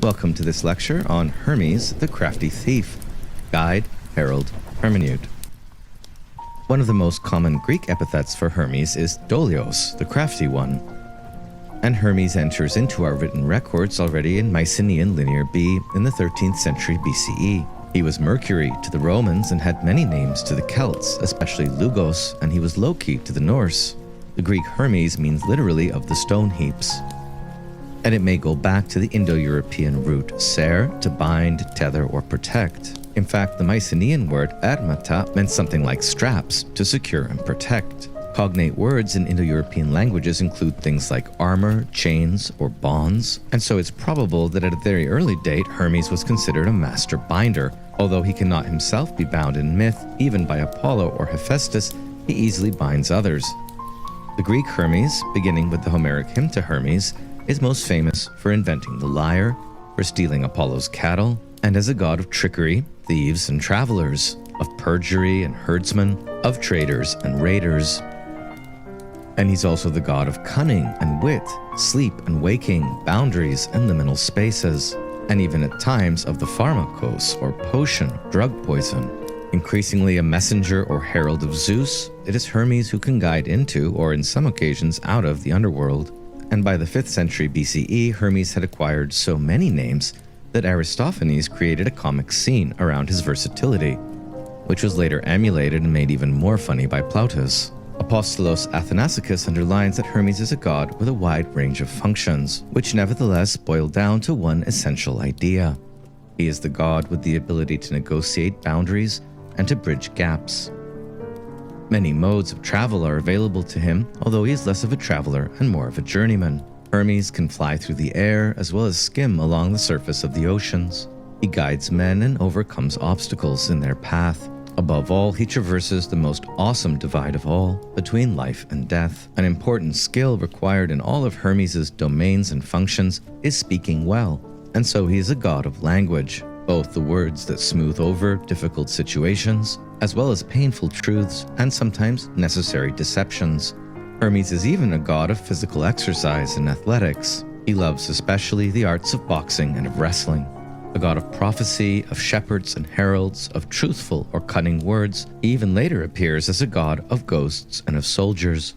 Welcome to this lecture on Hermes, the Crafty Thief. Guide, Herald, Hermeneut. One of the most common Greek epithets for Hermes is Dolios, the Crafty One. And Hermes enters into our written records already in Mycenaean Linear B in the 13th century BCE. He was Mercury to the Romans and had many names to the Celts, especially Lugos, and he was Loki to the Norse. The Greek Hermes means literally of the stone heaps. And it may go back to the Indo-European root ser, to bind, tether, or protect. In fact, the Mycenaean word hermeta meant something like straps, to secure and protect. Cognate words in Indo-European languages include things like armor, chains, or bonds, and so it's probable that at a very early date, Hermes was considered a master binder. Although he cannot himself be bound in myth, even by Apollo or Hephaestus, he easily binds others. The Greek Hermes, beginning with the Homeric hymn to Hermes, is most famous for inventing the lyre, for stealing Apollo's cattle, and as a god of trickery, thieves and travelers, of perjury and herdsmen, of traders and raiders. And he's also the god of cunning and wit, sleep and waking, boundaries and liminal spaces, and even at times of the pharmakos or potion, drug poison. Increasingly a messenger or herald of Zeus, it is Hermes who can guide into, or in some occasions out of, the underworld. And by the 5th century BCE, Hermes had acquired so many names that Aristophanes created a comic scene around his versatility, which was later emulated and made even more funny by Plautus. Apostolos Athanasicus underlines that Hermes is a god with a wide range of functions, which nevertheless boil down to one essential idea. He is the god with the ability to negotiate boundaries and to bridge gaps. Many modes of travel are available to him, although he is less of a traveler and more of a journeyman. Hermes can fly through the air as well as skim along the surface of the oceans. He guides men and overcomes obstacles in their path. Above all, he traverses the most awesome divide of all, between life and death. An important skill required in all of Hermes' domains and functions is speaking well, and so he is a god of language, both the words that smooth over difficult situations, as well as painful truths and sometimes necessary deceptions. Hermes is even a god of physical exercise and athletics. He loves especially the arts of boxing and of wrestling. A god of prophecy, of shepherds and heralds, of truthful or cunning words, he even later appears as a god of ghosts and of soldiers.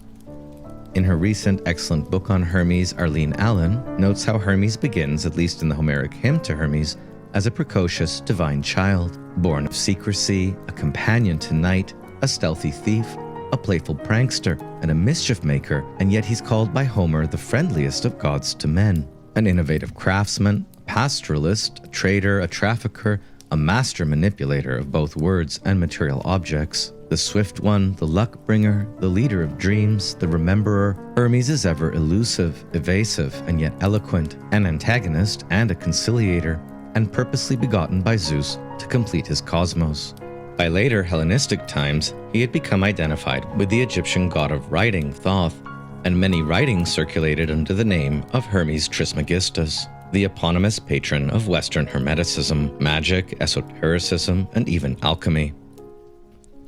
In her recent excellent book on Hermes, Arlene Allen notes how Hermes begins, at least in the Homeric hymn to Hermes, as a precocious divine child, born of secrecy, a companion to night, a stealthy thief, a playful prankster, and a mischief maker, and yet he's called by Homer the friendliest of gods to men. An innovative craftsman, a pastoralist, a trader, a trafficker, a master manipulator of both words and material objects, the swift one, the luck bringer, the leader of dreams, the rememberer, Hermes is ever elusive, evasive, and yet eloquent, an antagonist and a conciliator, and purposely begotten by Zeus to complete his cosmos. By later Hellenistic times, he had become identified with the Egyptian god of writing, Thoth, and many writings circulated under the name of Hermes Trismegistus, the eponymous patron of Western Hermeticism, magic, esotericism, and even alchemy.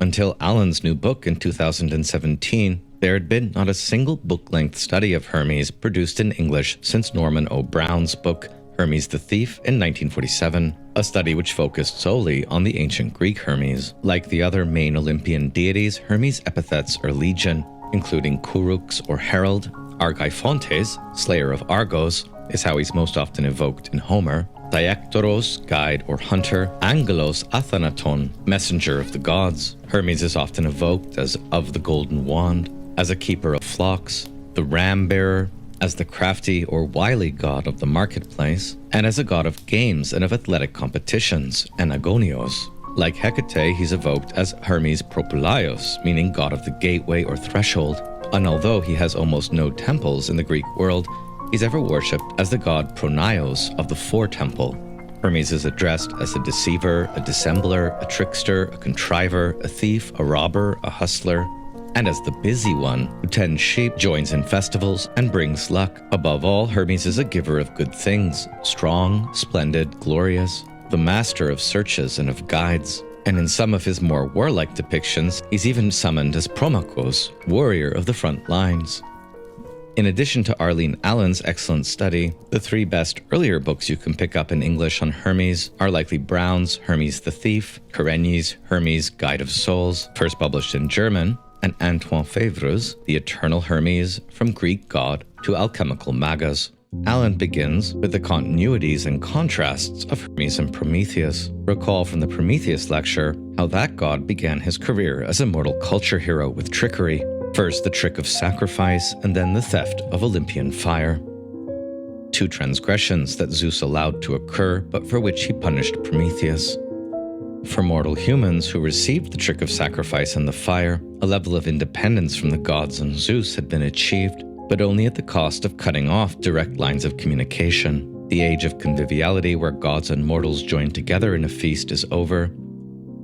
Until Allen's new book in 2017, there had been not a single book-length study of Hermes produced in English since Norman O. Brown's book, Hermes the Thief, in 1947, a study which focused solely on the ancient Greek Hermes. Like the other main Olympian deities, Hermes' epithets are legion, including Kurux or Herald, Argeiphontes, slayer of Argos, is how he's most often evoked in Homer, Diaktoros, guide or hunter, Angelos Athanaton, messenger of the gods. Hermes is often evoked as of the golden wand, as a keeper of flocks, the ram-bearer, as the crafty or wily god of the marketplace, and as a god of games and of athletic competitions, Anagonios. Like Hekate, he's evoked as Hermes Propylaios, meaning god of the gateway or threshold, and although he has almost no temples in the Greek world, he's ever worshipped as the god Pronaios of the foretemple. Hermes is addressed as a deceiver, a dissembler, a trickster, a contriver, a thief, a robber, a hustler, and as the busy one who tends sheep, joins in festivals, and brings luck. Above all, Hermes is a giver of good things, strong, splendid, glorious, the master of searches and of guides. And in some of his more warlike depictions, he's even summoned as Promachos, warrior of the front lines. In addition to Arlene Allen's excellent study, the 3 best earlier books you can pick up in English on Hermes are likely Brown's Hermes the Thief, Kerényi's Hermes Guide of Souls, first published in German, and Antoine Fevre's The Eternal Hermes, From Greek God to Alchemical Magas. Allen begins with the continuities and contrasts of Hermes and Prometheus. Recall from the Prometheus lecture how that god began his career as a mortal culture hero with trickery. First the trick of sacrifice, and then the theft of Olympian fire. 2 transgressions that Zeus allowed to occur, but for which he punished Prometheus. For mortal humans who received the trick of sacrifice and the fire, a level of independence from the gods and Zeus had been achieved, but only at the cost of cutting off direct lines of communication. The age of conviviality where gods and mortals join together in a feast is over,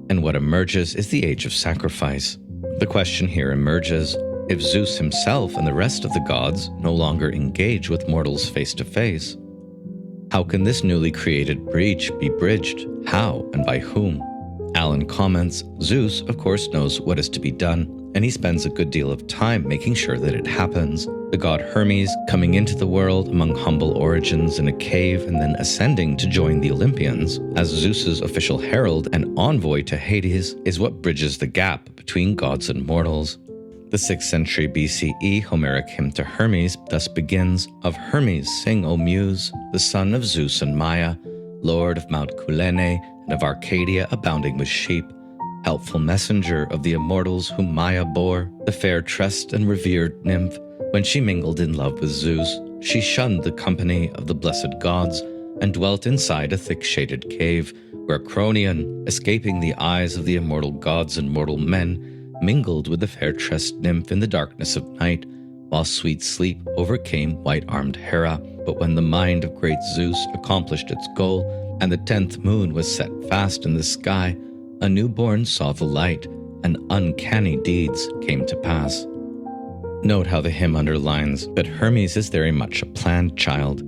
and what emerges is the age of sacrifice. The question here emerges, if Zeus himself and the rest of the gods no longer engage with mortals face to face, how can this newly created breach be bridged? How and by whom? Allen comments, Zeus, of course, knows what is to be done, and he spends a good deal of time making sure that it happens. The god Hermes, coming into the world among humble origins in a cave and then ascending to join the Olympians as Zeus's official herald and envoy to Hades, is what bridges the gap between gods and mortals. The 6th century BCE Homeric hymn to Hermes thus begins, Of Hermes sing, O Muse, the son of Zeus and Maia, lord of Mount Kylene and of Arcadia abounding with sheep, helpful messenger of the immortals whom Maia bore, the fair tressed and revered nymph. When she mingled in love with Zeus, she shunned the company of the blessed gods and dwelt inside a thick-shaded cave, where Cronion, escaping the eyes of the immortal gods and mortal men, mingled with the fair-tressed nymph in the darkness of night, while sweet sleep overcame white-armed Hera. But when the mind of great Zeus accomplished its goal, and the 10th moon was set fast in the sky, a newborn saw the light, and uncanny deeds came to pass. Note how the hymn underlines that Hermes is very much a planned child.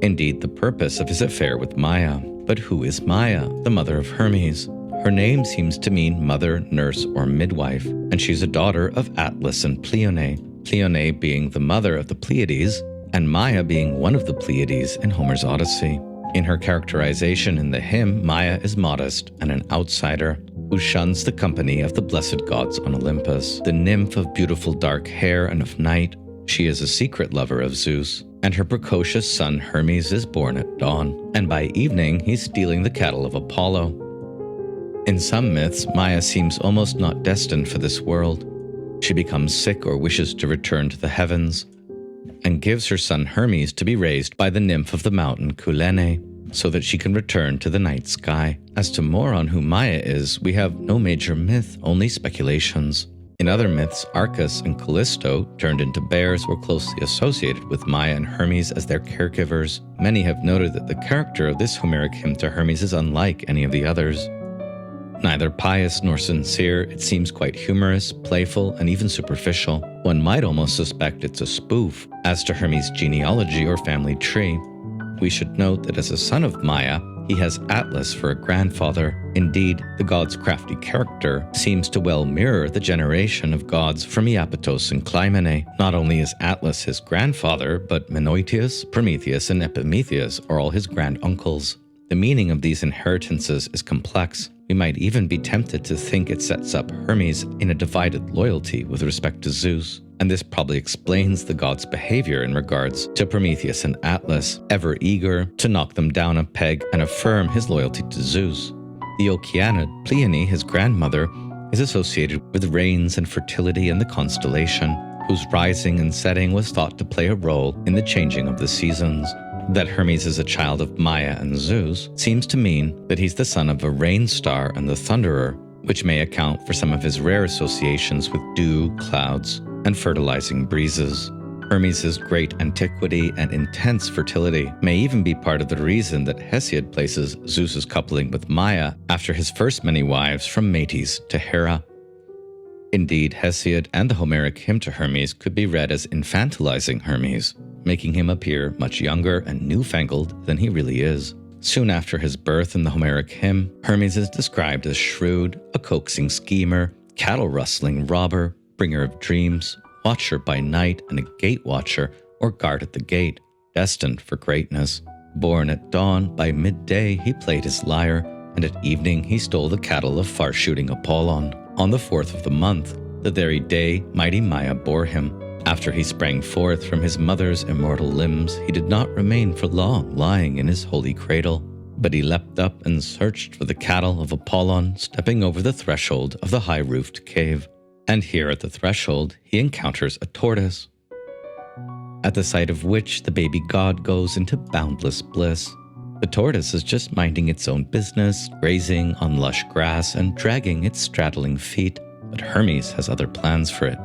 Indeed, the purpose of his affair with Maia. But who is Maia, the mother of Hermes? Her name seems to mean mother, nurse, or midwife, and she's a daughter of Atlas and Pleione, Pleione being the mother of the Pleiades, and Maia being one of the Pleiades in Homer's Odyssey. In her characterization in the hymn, Maia is modest and an outsider who shuns the company of the blessed gods on Olympus. The nymph of beautiful dark hair and of night, she is a secret lover of Zeus, and her precocious son Hermes is born at dawn, and by evening he's stealing the cattle of Apollo. In some myths, Maia seems almost not destined for this world. She becomes sick or wishes to return to the heavens, and gives her son Hermes to be raised by the nymph of the mountain Kylene, so that she can return to the night sky. As to more on who Maia is, we have no major myth, only speculations. In other myths, Arcas and Callisto, turned into bears, were closely associated with Maia and Hermes as their caregivers. Many have noted that the character of this Homeric hymn to Hermes is unlike any of the others. Neither pious nor sincere, it seems quite humorous, playful, and even superficial. One might almost suspect it's a spoof. As to Hermes' genealogy or family tree, we should note that as a son of Maia, he has Atlas for a grandfather. Indeed, the god's crafty character seems to well mirror the generation of gods from Iapetos and Clymene. Not only is Atlas his grandfather, but Menoetius, Prometheus, and Epimetheus are all his granduncles. The meaning of these inheritances is complex. We might even be tempted to think it sets up Hermes in a divided loyalty with respect to Zeus, and this probably explains the god's behavior in regards to Prometheus and Atlas, ever eager to knock them down a peg and affirm his loyalty to Zeus. The Oceanid, Pleione, his grandmother, is associated with rains and fertility in the constellation, whose rising and setting was thought to play a role in the changing of the seasons. That Hermes is a child of Maia and Zeus seems to mean that he's the son of a rain star and the thunderer, which may account for some of his rare associations with dew, clouds, and fertilizing breezes. Hermes' great antiquity and intense fertility may even be part of the reason that Hesiod places Zeus's coupling with Maia after his first many wives from Metis to Hera. Indeed, Hesiod and the Homeric hymn to Hermes could be read as infantilizing Hermes, making him appear much younger and newfangled than he really is. Soon after his birth in the Homeric hymn, Hermes is described as shrewd, a coaxing schemer, cattle-rustling robber, bringer of dreams, watcher by night, and a gate watcher or guard at the gate, destined for greatness. Born at dawn, by midday he played his lyre, and at evening he stole the cattle of far-shooting Apollon. On the 4th of the month, the very day mighty Maia bore him. After he sprang forth from his mother's immortal limbs, he did not remain for long lying in his holy cradle, but he leapt up and searched for the cattle of Apollon, stepping over the threshold of the high-roofed cave. And here at the threshold, he encounters a tortoise, at the sight of which the baby god goes into boundless bliss. The tortoise is just minding its own business, grazing on lush grass and dragging its straddling feet, but Hermes has other plans for it.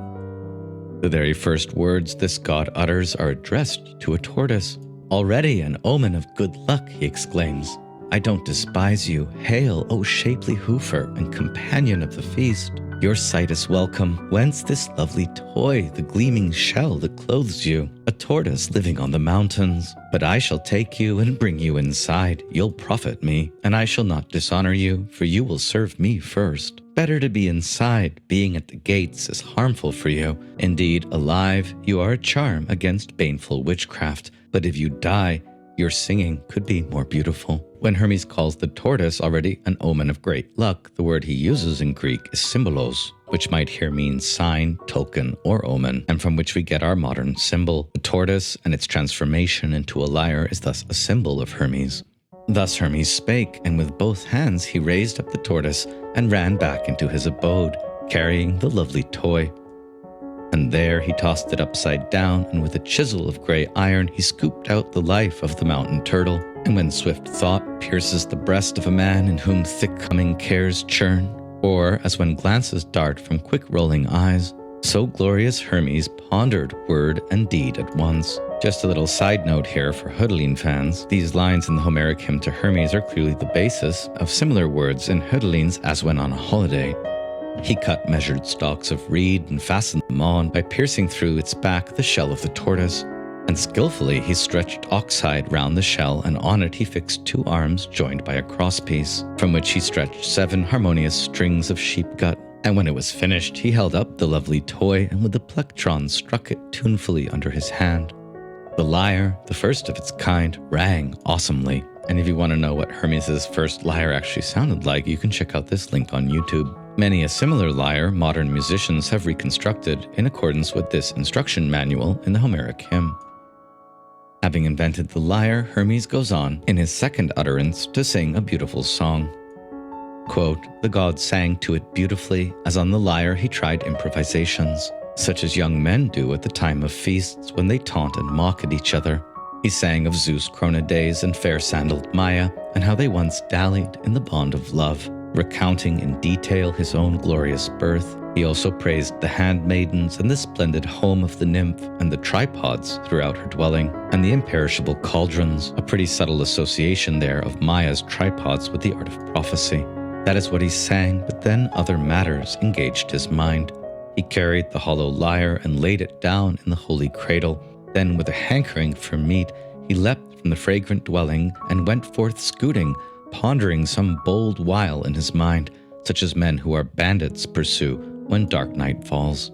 The very first words this god utters are addressed to a tortoise. "Already an omen of good luck," he exclaims. "I don't despise you. Hail, O shapely hoofer and companion of the feast. Your sight is welcome. Whence this lovely toy, the gleaming shell that clothes you? A tortoise living on the mountains. But I shall take you and bring you inside. You'll profit me, and I shall not dishonor you, for you will serve me first. Better to be inside. Being at the gates is harmful for you. Indeed, alive, you are a charm against baneful witchcraft. But if you die, your singing could be more beautiful." When Hermes calls the tortoise already an omen of great luck, the word he uses in Greek is symbolos, which might here mean sign, token, or omen, and from which we get our modern symbol. The tortoise and its transformation into a lyre is thus a symbol of Hermes. Thus Hermes spake, and with both hands he raised up the tortoise and ran back into his abode, carrying the lovely toy. And there he tossed it upside down, and with a chisel of grey iron he scooped out the life of the mountain turtle. And when swift thought pierces the breast of a man in whom thick coming cares churn, or as when glances dart from quick rolling eyes, so glorious Hermes pondered word and deed at once. Just a little side note here for Hölderlin fans. These lines in the Homeric hymn to Hermes are clearly the basis of similar words in Hölderlin's As When on a Holiday. He cut measured stalks of reed and fastened them on by piercing through its back the shell of the tortoise. And skillfully he stretched oxhide round the shell, and on it he fixed 2 arms joined by a crosspiece, from which he stretched 7 harmonious strings of sheep gut. And when it was finished, he held up the lovely toy, and with the plectron struck it tunefully under his hand. The lyre, the first of its kind, rang awesomely. And if you want to know what Hermes' first lyre actually sounded like, you can check out this link on YouTube. Many a similar lyre modern musicians have reconstructed in accordance with this instruction manual in the Homeric hymn. Having invented the lyre, Hermes goes on, in his second utterance, to sing a beautiful song. Quote, "The god sang to it beautifully, as on the lyre he tried improvisations, such as young men do at the time of feasts when they taunt and mock at each other. He sang of Zeus' Cronades and fair-sandaled Maia, and how they once dallied in the bond of love, recounting in detail his own glorious birth. He also praised the handmaidens and the splendid home of the nymph and the tripods throughout her dwelling, and the imperishable cauldrons, a pretty subtle association there of Maia's tripods with the art of prophecy. That is what he sang, but then other matters engaged his mind. He carried the hollow lyre and laid it down in the holy cradle. Then with a hankering for meat, he leapt from the fragrant dwelling and went forth scooting, pondering some bold wile in his mind, such as men who are bandits pursue when dark night falls.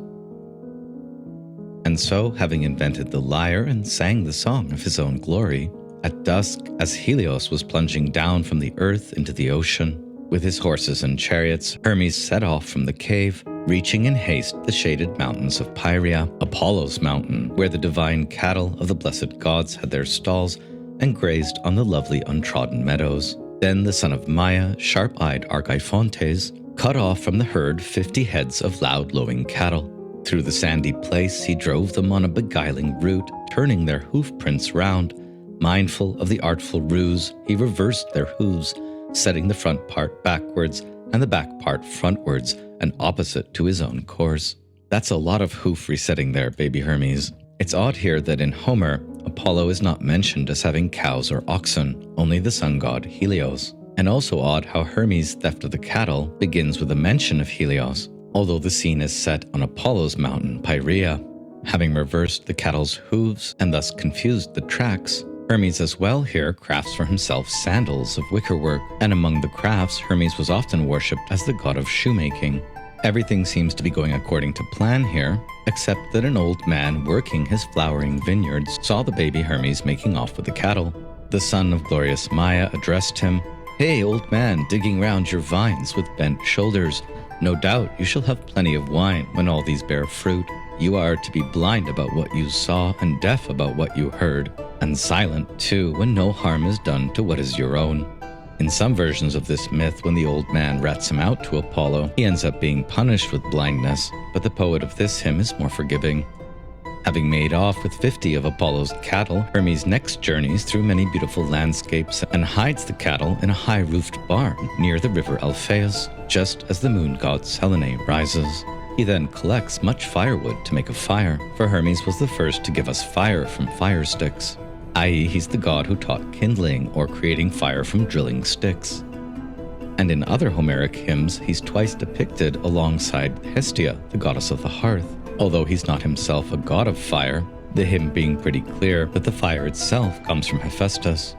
And so, having invented the lyre and sang the song of his own glory, at dusk, as Helios was plunging down from the earth into the ocean, with his horses and chariots, Hermes set off from the cave, reaching in haste the shaded mountains of Pieria, Apollo's mountain, where the divine cattle of the blessed gods had their stalls and grazed on the lovely untrodden meadows. Then the son of Maia, sharp-eyed Argeiphontes, cut off from the herd 50 heads of loud lowing cattle. Through the sandy place he drove them on a beguiling route, turning their hoof-prints round. Mindful of the artful ruse, he reversed their hooves, setting the front part backwards and the back part frontwards, and opposite to his own course. That's a lot of hoof resetting there, baby Hermes. It's odd here that in Homer, Apollo is not mentioned as having cows or oxen, only the sun god Helios. And also odd how Hermes' theft of the cattle begins with a mention of Helios, although the scene is set on Apollo's mountain, Pieria. Having reversed the cattle's hooves and thus confused the tracks, Hermes as well here crafts for himself sandals of wickerwork, and among the crafts, Hermes was often worshipped as the god of shoemaking. Everything seems to be going according to plan here, except that an old man working his flowering vineyards saw the baby Hermes making off with the cattle. The son of glorious Maia addressed him, "Hey, old man, digging round your vines with bent shoulders. No doubt you shall have plenty of wine when all these bear fruit. You are to be blind about what you saw and deaf about what you heard, and silent, too, when no harm is done to what is your own." In some versions of this myth, when the old man rats him out to Apollo, he ends up being punished with blindness, but the poet of this hymn is more forgiving. Having made off with 50 of Apollo's cattle, Hermes next journeys through many beautiful landscapes and hides the cattle in a high-roofed barn near the river Alpheus, just as the moon god Selene rises. He then collects much firewood to make a fire, for Hermes was the first to give us fire from fire sticks, i.e. he's the god who taught kindling or creating fire from drilling sticks. And in other Homeric hymns, he's twice depicted alongside Hestia, the goddess of the hearth. Although he's not himself a god of fire, the hymn being pretty clear that the fire itself comes from Hephaestus.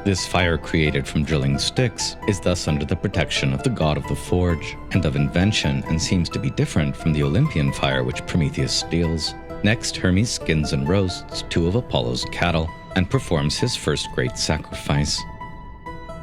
This fire created from drilling sticks is thus under the protection of the god of the forge and of invention, and seems to be different from the Olympian fire which Prometheus steals. Next, Hermes skins and roasts 2 of Apollo's cattle and performs his first great sacrifice,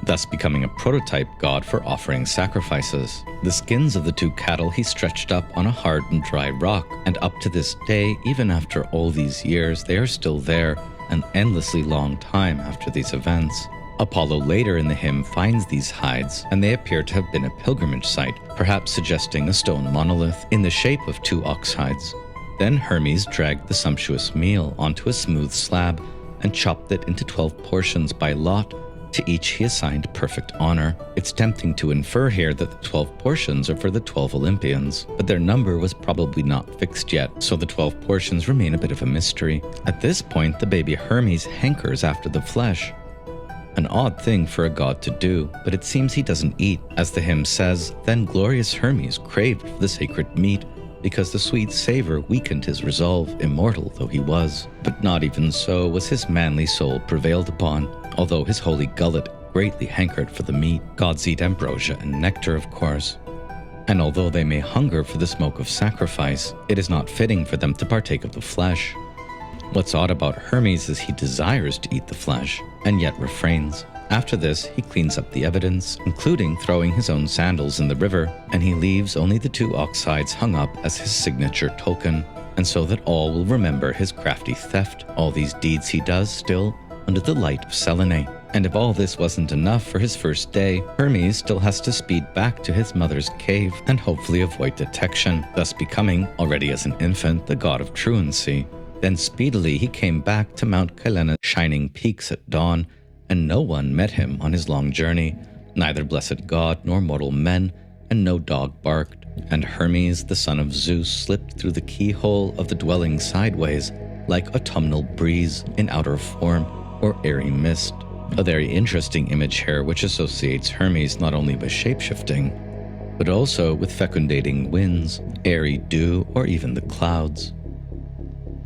thus becoming a prototype god for offering sacrifices. The skins of the 2 cattle he stretched up on a hard and dry rock, and up to this day, even after all these years, they are still there, an endlessly long time after these events. Apollo later in the hymn finds these hides, and they appear to have been a pilgrimage site, perhaps suggesting a stone monolith in the shape of 2 ox hides. Then Hermes dragged the sumptuous meal onto a smooth slab and chopped it into 12 portions by lot. To each he assigned perfect honor. It's tempting to infer here that the 12 portions are for the 12 Olympians, but their number was probably not fixed yet, so the 12 portions remain a bit of a mystery. At this point, the baby Hermes hankers after the flesh. An odd thing for a god to do, but it seems he doesn't eat. As the hymn says, "Then glorious Hermes craved for the sacred meat, because the sweet savor weakened his resolve, immortal though he was. But not even so was his manly soul prevailed upon, although his holy gullet greatly hankered for the meat." Gods eat ambrosia and nectar, of course. And although they may hunger for the smoke of sacrifice, it is not fitting for them to partake of the flesh. What's odd about Hermes is he desires to eat the flesh, and yet refrains. After this, he cleans up the evidence, including throwing his own sandals in the river, and he leaves only the 2 ox hides hung up as his signature token, and so that all will remember his crafty theft. All these deeds he does still under the light of Selene. And if all this wasn't enough for his first day, Hermes still has to speed back to his mother's cave and hopefully avoid detection, thus becoming, already as an infant, the god of Truancy. Then speedily he came back to Mount Kylena's shining peaks at dawn, and no one met him on his long journey, neither blessed god nor mortal men, and no dog barked. And Hermes, the son of Zeus, slipped through the keyhole of the dwelling sideways, like autumnal breeze in outer form, or airy mist. A very interesting image here, which associates Hermes not only with shapeshifting, but also with fecundating winds, airy dew, or even the clouds.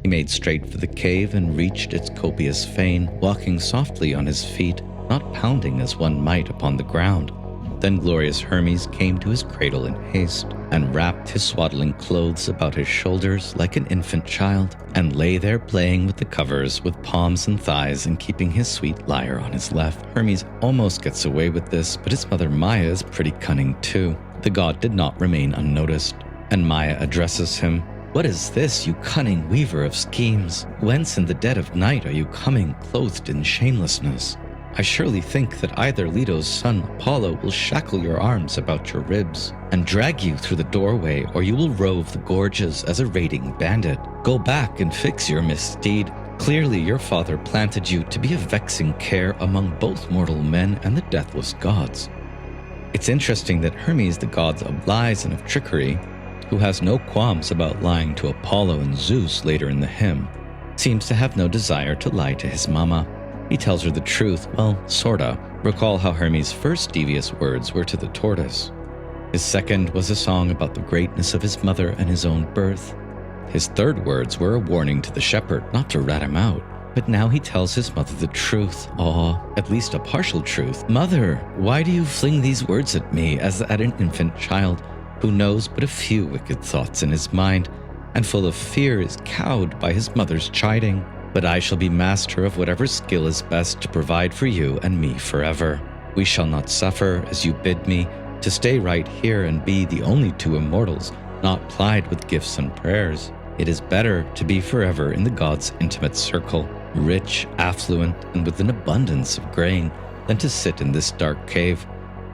He made straight for the cave and reached its copious fane, walking softly on his feet, not pounding as one might upon the ground. Then glorious Hermes came to his cradle in haste, and wrapped his swaddling clothes about his shoulders like an infant child, and lay there playing with the covers with palms and thighs and keeping his sweet lyre on his left. Hermes almost gets away with this, but his mother Maia is pretty cunning too. The god did not remain unnoticed, and Maia addresses him, "What is this, you cunning weaver of schemes? Whence in the dead of night are you coming, clothed in shamelessness? I surely think that either Leto's son Apollo will shackle your arms about your ribs and drag you through the doorway, or you will rove the gorges as a raiding bandit. Go back and fix your misdeed. Clearly your father planted you to be a vexing care among both mortal men and the deathless gods." It's interesting that Hermes, the god of lies and of trickery, who has no qualms about lying to Apollo and Zeus later in the hymn, seems to have no desire to lie to his mama. He tells her the truth, well, sorta. Recall how Hermes' first devious words were to the tortoise. His second was a song about the greatness of his mother and his own birth. His third words were a warning to the shepherd not to rat him out. But now he tells his mother the truth. At least a partial truth. "Mother, why do you fling these words at me as at an infant child? who knows but a few wicked thoughts in his mind, and full of fear is cowed by his mother's chiding. But I shall be master of whatever skill is best to provide for you and me forever. We shall not suffer, as you bid me, to stay right here and be the only two immortals not plied with gifts and prayers. It is better to be forever in the gods' intimate circle, rich, affluent, and with an abundance of grain, than to sit in this dark cave.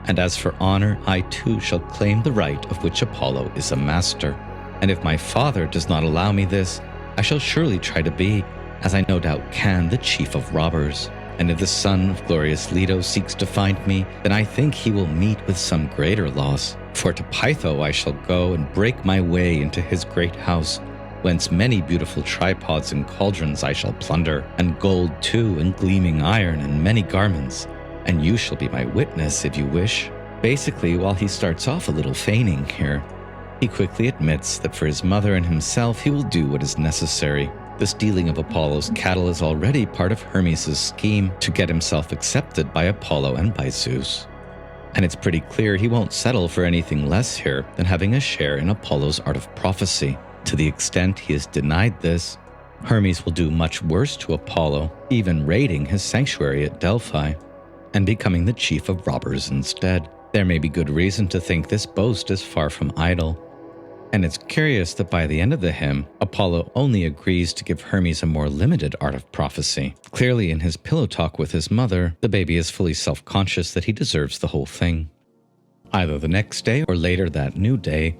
And as for honor, I too shall claim the right of which Apollo is a master. And if my father does not allow me this, I shall surely try to be, as I no doubt can, the chief of robbers. And if the son of glorious Leto seeks to find me, then I think he will meet with some greater loss. For to Pytho I shall go and break my way into his great house, whence many beautiful tripods and cauldrons I shall plunder, and gold too, and gleaming iron, and many garments. And you shall be my witness if you wish. Basically, while he starts off a little feigning here, he quickly admits that for his mother and himself he will do what is necessary. The stealing of Apollo's cattle is already part of Hermes' scheme to get himself accepted by Apollo and by Zeus. And it's pretty clear he won't settle for anything less here than having a share in Apollo's art of prophecy. To the extent he is denied this, Hermes will do much worse to Apollo, even raiding his sanctuary at Delphi, and becoming the chief of robbers instead. There may be good reason to think this boast is far from idle. And it's curious that by the end of the hymn, Apollo only agrees to give Hermes a more limited art of prophecy. Clearly, in his pillow talk with his mother, the baby is fully self-conscious that he deserves the whole thing. Either the next day or later that new day,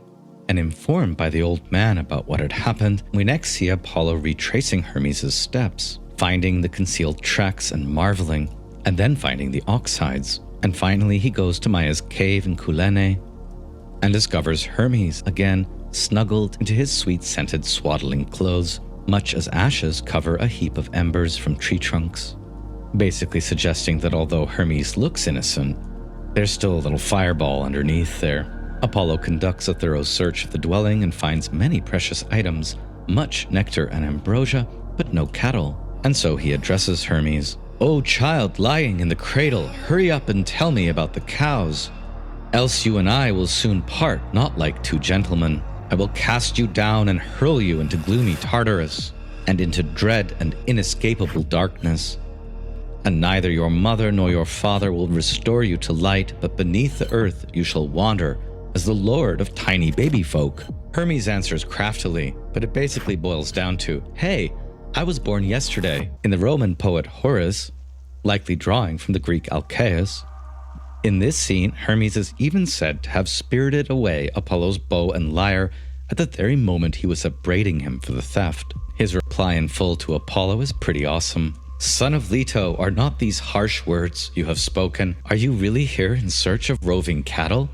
and informed by the old man about what had happened, we next see Apollo retracing Hermes' steps, finding the concealed tracks and marveling, and then finding the ox hides. And finally, he goes to Maia's cave in Kyllene and discovers Hermes again, snuggled into his sweet-scented swaddling clothes, much as ashes cover a heap of embers from tree trunks, basically suggesting that although Hermes looks innocent, there's still a little fireball underneath there. Apollo conducts a thorough search of the dwelling and finds many precious items, much nectar and ambrosia, but no cattle. And so he addresses Hermes. "O child lying in the cradle, hurry up and tell me about the cows. Else you and I will soon part, not like two gentlemen. I will cast you down and hurl you into gloomy Tartarus, and into dread and inescapable darkness. And neither your mother nor your father will restore you to light, but beneath the earth you shall wander as the lord of tiny baby folk." Hermes answers craftily, but it basically boils down to, hey, I was born yesterday. In the Roman poet Horace, likely drawing from the Greek Alcaeus, in this scene, Hermes is even said to have spirited away Apollo's bow and lyre at the very moment he was upbraiding him for the theft. His reply in full to Apollo is pretty awesome. "Son of Leto, are not these harsh words you have spoken? Are you really here in search of roving cattle?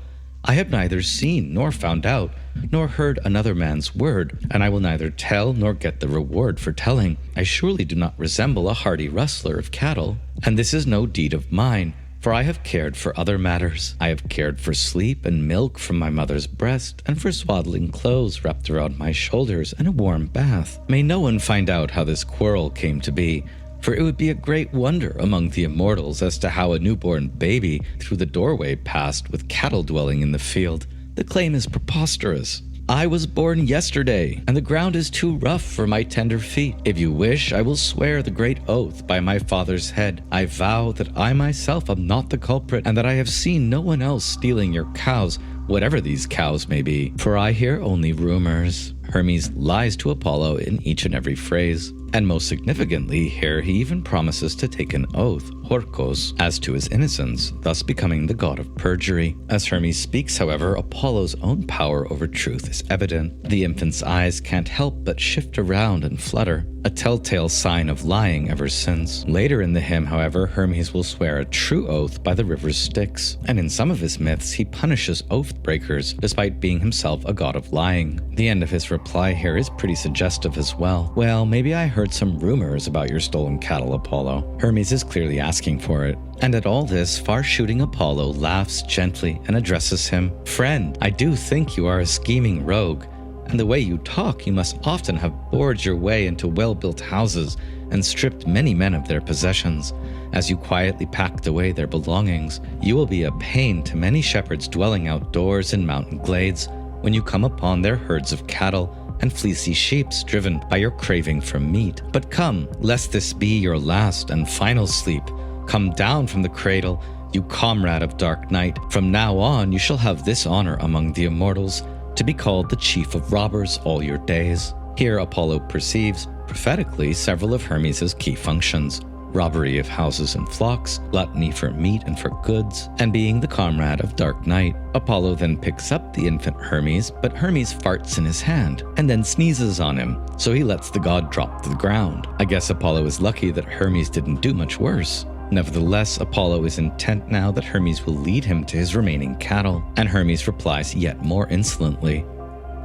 I have neither seen nor found out, nor heard another man's word, and I will neither tell nor get the reward for telling. I surely do not resemble a hardy rustler of cattle, and this is no deed of mine. For I have cared for other matters. I have cared for sleep and milk from my mother's breast, and for swaddling clothes wrapped around my shoulders and a warm bath. May no one find out how this quarrel came to be, for it would be a great wonder among the immortals as to how a newborn baby through the doorway passed with cattle dwelling in the field. The claim is preposterous. I was born yesterday, and the ground is too rough for my tender feet. If you wish, I will swear the great oath by my father's head. I vow that I myself am not the culprit, and that I have seen no one else stealing your cows, whatever these cows may be. For I hear only rumors." Hermes lies to Apollo in each and every phrase. And most significantly, here he even promises to take an oath, Horkos, as to his innocence, thus becoming the god of perjury. As Hermes speaks, however, Apollo's own power over truth is evident. The infant's eyes can't help but shift around and flutter, a telltale sign of lying ever since. Later in the hymn, however, Hermes will swear a true oath by the river's Styx, and in some of his myths he punishes oath breakers, despite being himself a god of lying. The end of his reply here is pretty suggestive as well. "Well, maybe I heard some rumors about your stolen cattle, Apollo." Hermes is clearly asking for it. And at all this, far-shooting Apollo laughs gently and addresses him. "Friend, I do think you are a scheming rogue, and the way you talk, you must often have bored your way into well-built houses and stripped many men of their possessions. As you quietly packed away their belongings, you will be a pain to many shepherds dwelling outdoors in mountain glades, when you come upon their herds of cattle and fleecy sheeps driven by your craving for meat. But come, lest this be your last and final sleep. Come down from the cradle, you comrade of dark night. From now on you shall have this honor among the immortals, to be called the chief of robbers all your days. Here Apollo perceives, prophetically, several of Hermes' key functions: robbery of houses and flocks, gluttony for meat and for goods, and being the comrade of dark night. Apollo then picks up the infant Hermes, but Hermes farts in his hand and then sneezes on him, so he lets the god drop to the ground. I guess Apollo is lucky that Hermes didn't do much worse. Nevertheless, Apollo is intent now that Hermes will lead him to his remaining cattle, and Hermes replies yet more insolently,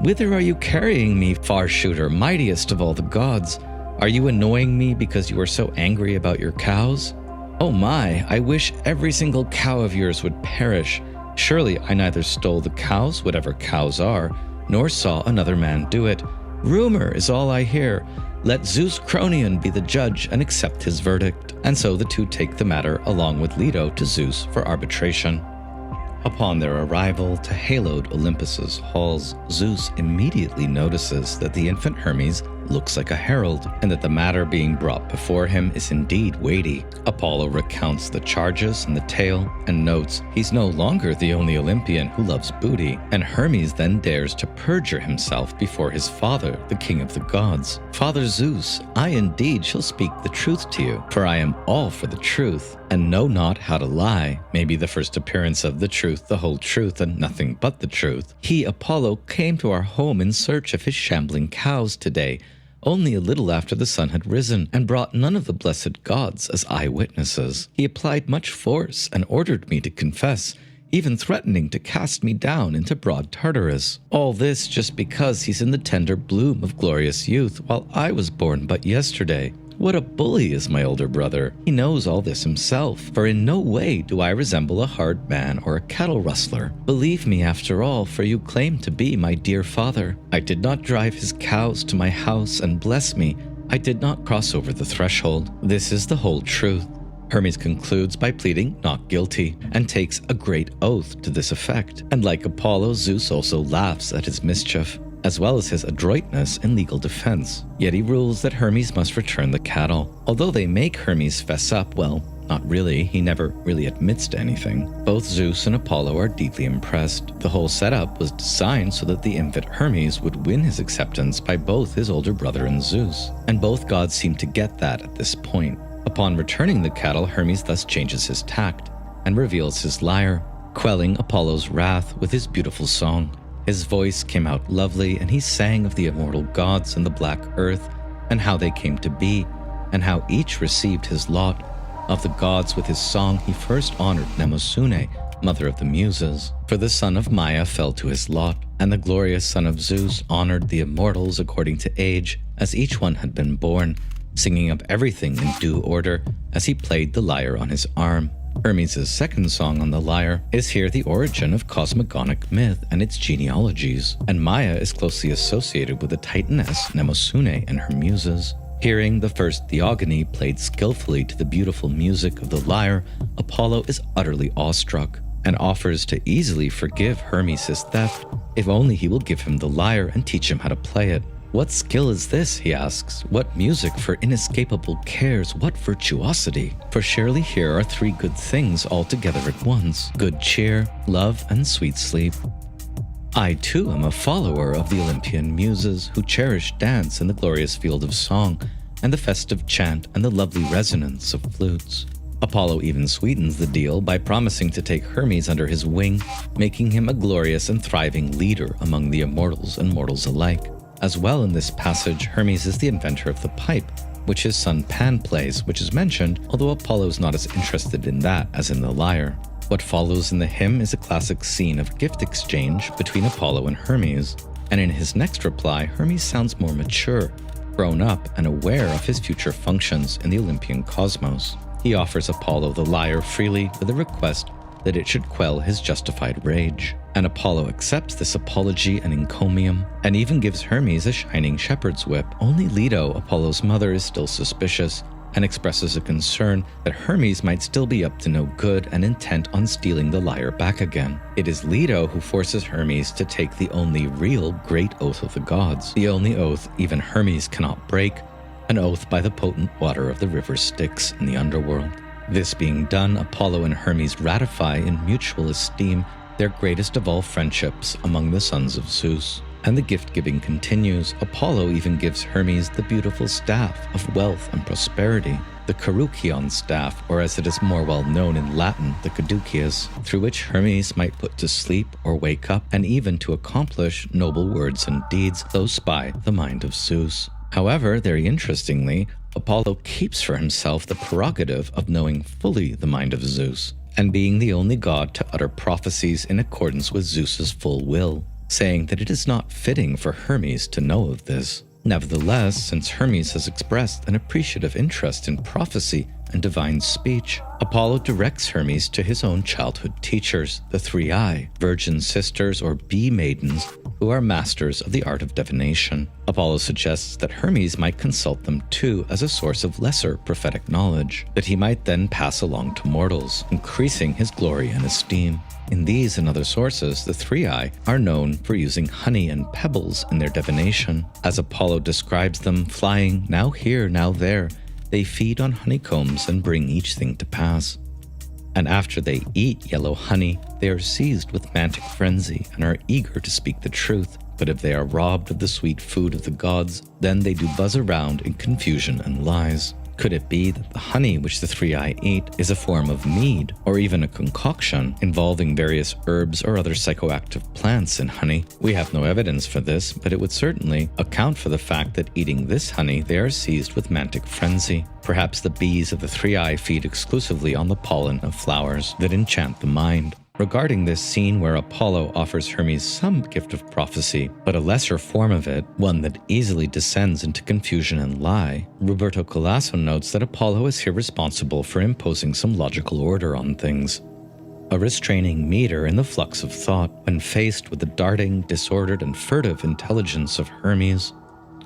"Whither are you carrying me, far shooter, mightiest of all the gods? Are you annoying me because you are so angry about your cows? Oh my, I wish every single cow of yours would perish. Surely I neither stole the cows, whatever cows are, nor saw another man do it. Rumor is all I hear. Let Zeus Cronion be the judge and accept his verdict." And so the two take the matter along with Leto to Zeus for arbitration. Upon their arrival to haloed Olympus's halls, Zeus immediately notices that the infant Hermes looks like a herald, and that the matter being brought before him is indeed weighty. Apollo recounts the charges and the tale, and notes he's no longer the only Olympian who loves booty, and Hermes then dares to perjure himself before his father, the king of the gods. "Father Zeus, I indeed shall speak the truth to you, for I am all for the truth, and know not how to lie," may be the first appearance of the truth, the whole truth, and nothing but the truth. "He, Apollo, came to our home in search of his shambling cows today, only a little after the sun had risen, and brought none of the blessed gods as eyewitnesses. He applied much force and ordered me to confess, even threatening to cast me down into broad Tartarus. All this just because he's in the tender bloom of glorious youth, while I was born but yesterday. What a bully is my older brother. He knows all this himself, for in no way do I resemble a hard man or a cattle rustler. Believe me after all, for you claim to be my dear father. I did not drive his cows to my house, and bless me, I did not cross over the threshold. This is the whole truth." Hermes concludes by pleading not guilty, and takes a great oath to this effect. And like Apollo, Zeus also laughs at his mischief, as well as his adroitness in legal defense. Yet he rules that Hermes must return the cattle. Although they make Hermes fess up, well, not really, he never really admits to anything. Both Zeus and Apollo are deeply impressed. The whole setup was designed so that the infant Hermes would win his acceptance by both his older brother and Zeus, and both gods seem to get that at this point. Upon returning the cattle, Hermes thus changes his tact and reveals his lyre, quelling Apollo's wrath with his beautiful song. His voice came out lovely, and he sang of the immortal gods and the black earth, and how they came to be, and how each received his lot. Of the gods with his song he first honored Mnemosyne, mother of the Muses, for the son of Maia fell to his lot, and the glorious son of Zeus honored the immortals according to age, as each one had been born, singing of everything in due order as he played the lyre on his arm. Hermes' second song on the lyre is here the origin of cosmogonic myth and its genealogies, and Maia is closely associated with the titaness Mnemosyne and her muses. Hearing the first theogony played skillfully to the beautiful music of the lyre, Apollo is utterly awestruck and offers to easily forgive Hermes his theft if only he will give him the lyre and teach him how to play it. "What skill is this?" he asks. "What music for inescapable cares? What virtuosity? For surely here are three good things all together at once: good cheer, love, and sweet sleep. I too am a follower of the Olympian muses, who cherish dance in the glorious field of song, and the festive chant and the lovely resonance of flutes." Apollo even sweetens the deal by promising to take Hermes under his wing, making him a glorious and thriving leader among the immortals and mortals alike. As well in this passage, Hermes is the inventor of the pipe, which his son Pan plays, which is mentioned, although Apollo is not as interested in that as in the lyre. What follows in the hymn is a classic scene of gift exchange between Apollo and Hermes, and in his next reply, Hermes sounds more mature, grown up, and aware of his future functions in the Olympian cosmos. He offers Apollo the lyre freely with a request that it should quell his justified rage. And Apollo accepts this apology and encomium, and even gives Hermes a shining shepherd's whip. Only Leto, Apollo's mother, is still suspicious, and expresses a concern that Hermes might still be up to no good and intent on stealing the lyre back again. It is Leto who forces Hermes to take the only real great oath of the gods, the only oath even Hermes cannot break, an oath by the potent water of the river Styx in the underworld. This being done, Apollo and Hermes ratify in mutual esteem their greatest of all friendships among the sons of Zeus. And the gift-giving continues. Apollo even gives Hermes the beautiful staff of wealth and prosperity, the Criitque staff, or as it is more well known in Latin, the caduceus, through which Hermes might put to sleep or wake up, and even to accomplish noble words and deeds, though spy the mind of Zeus. However, very interestingly, Apollo keeps for himself the prerogative of knowing fully the mind of Zeus, and being the only god to utter prophecies in accordance with Zeus's full will, saying that it is not fitting for Hermes to know of this. Nevertheless, since Hermes has expressed an appreciative interest in prophecy and divine speech, Apollo directs Hermes to his own childhood teachers, the 3i, virgin sisters or bee maidens, who are masters of the art of divination. Apollo suggests that Hermes might consult them too as a source of lesser prophetic knowledge, that he might then pass along to mortals, increasing his glory and esteem. In these and other sources, the 3i are known for using honey and pebbles in their divination. As Apollo describes them flying now here, now there, they feed on honeycombs and bring each thing to pass. And after they eat yellow honey, they are seized with mantic frenzy and are eager to speak the truth. But if they are robbed of the sweet food of the gods, then they do buzz around in confusion and lies. Could it be that the honey which the 3i eat is a form of mead, or even a concoction involving various herbs or other psychoactive plants in honey? We have no evidence for this, but it would certainly account for the fact that eating this honey they are seized with mantic frenzy. Perhaps the bees of the 3i feed exclusively on the pollen of flowers that enchant the mind. Regarding this scene where Apollo offers Hermes some gift of prophecy, but a lesser form of it, one that easily descends into confusion and lie, Roberto Colasso notes that Apollo is here responsible for imposing some logical order on things, a restraining meter in the flux of thought. When faced with the darting, disordered, and furtive intelligence of Hermes,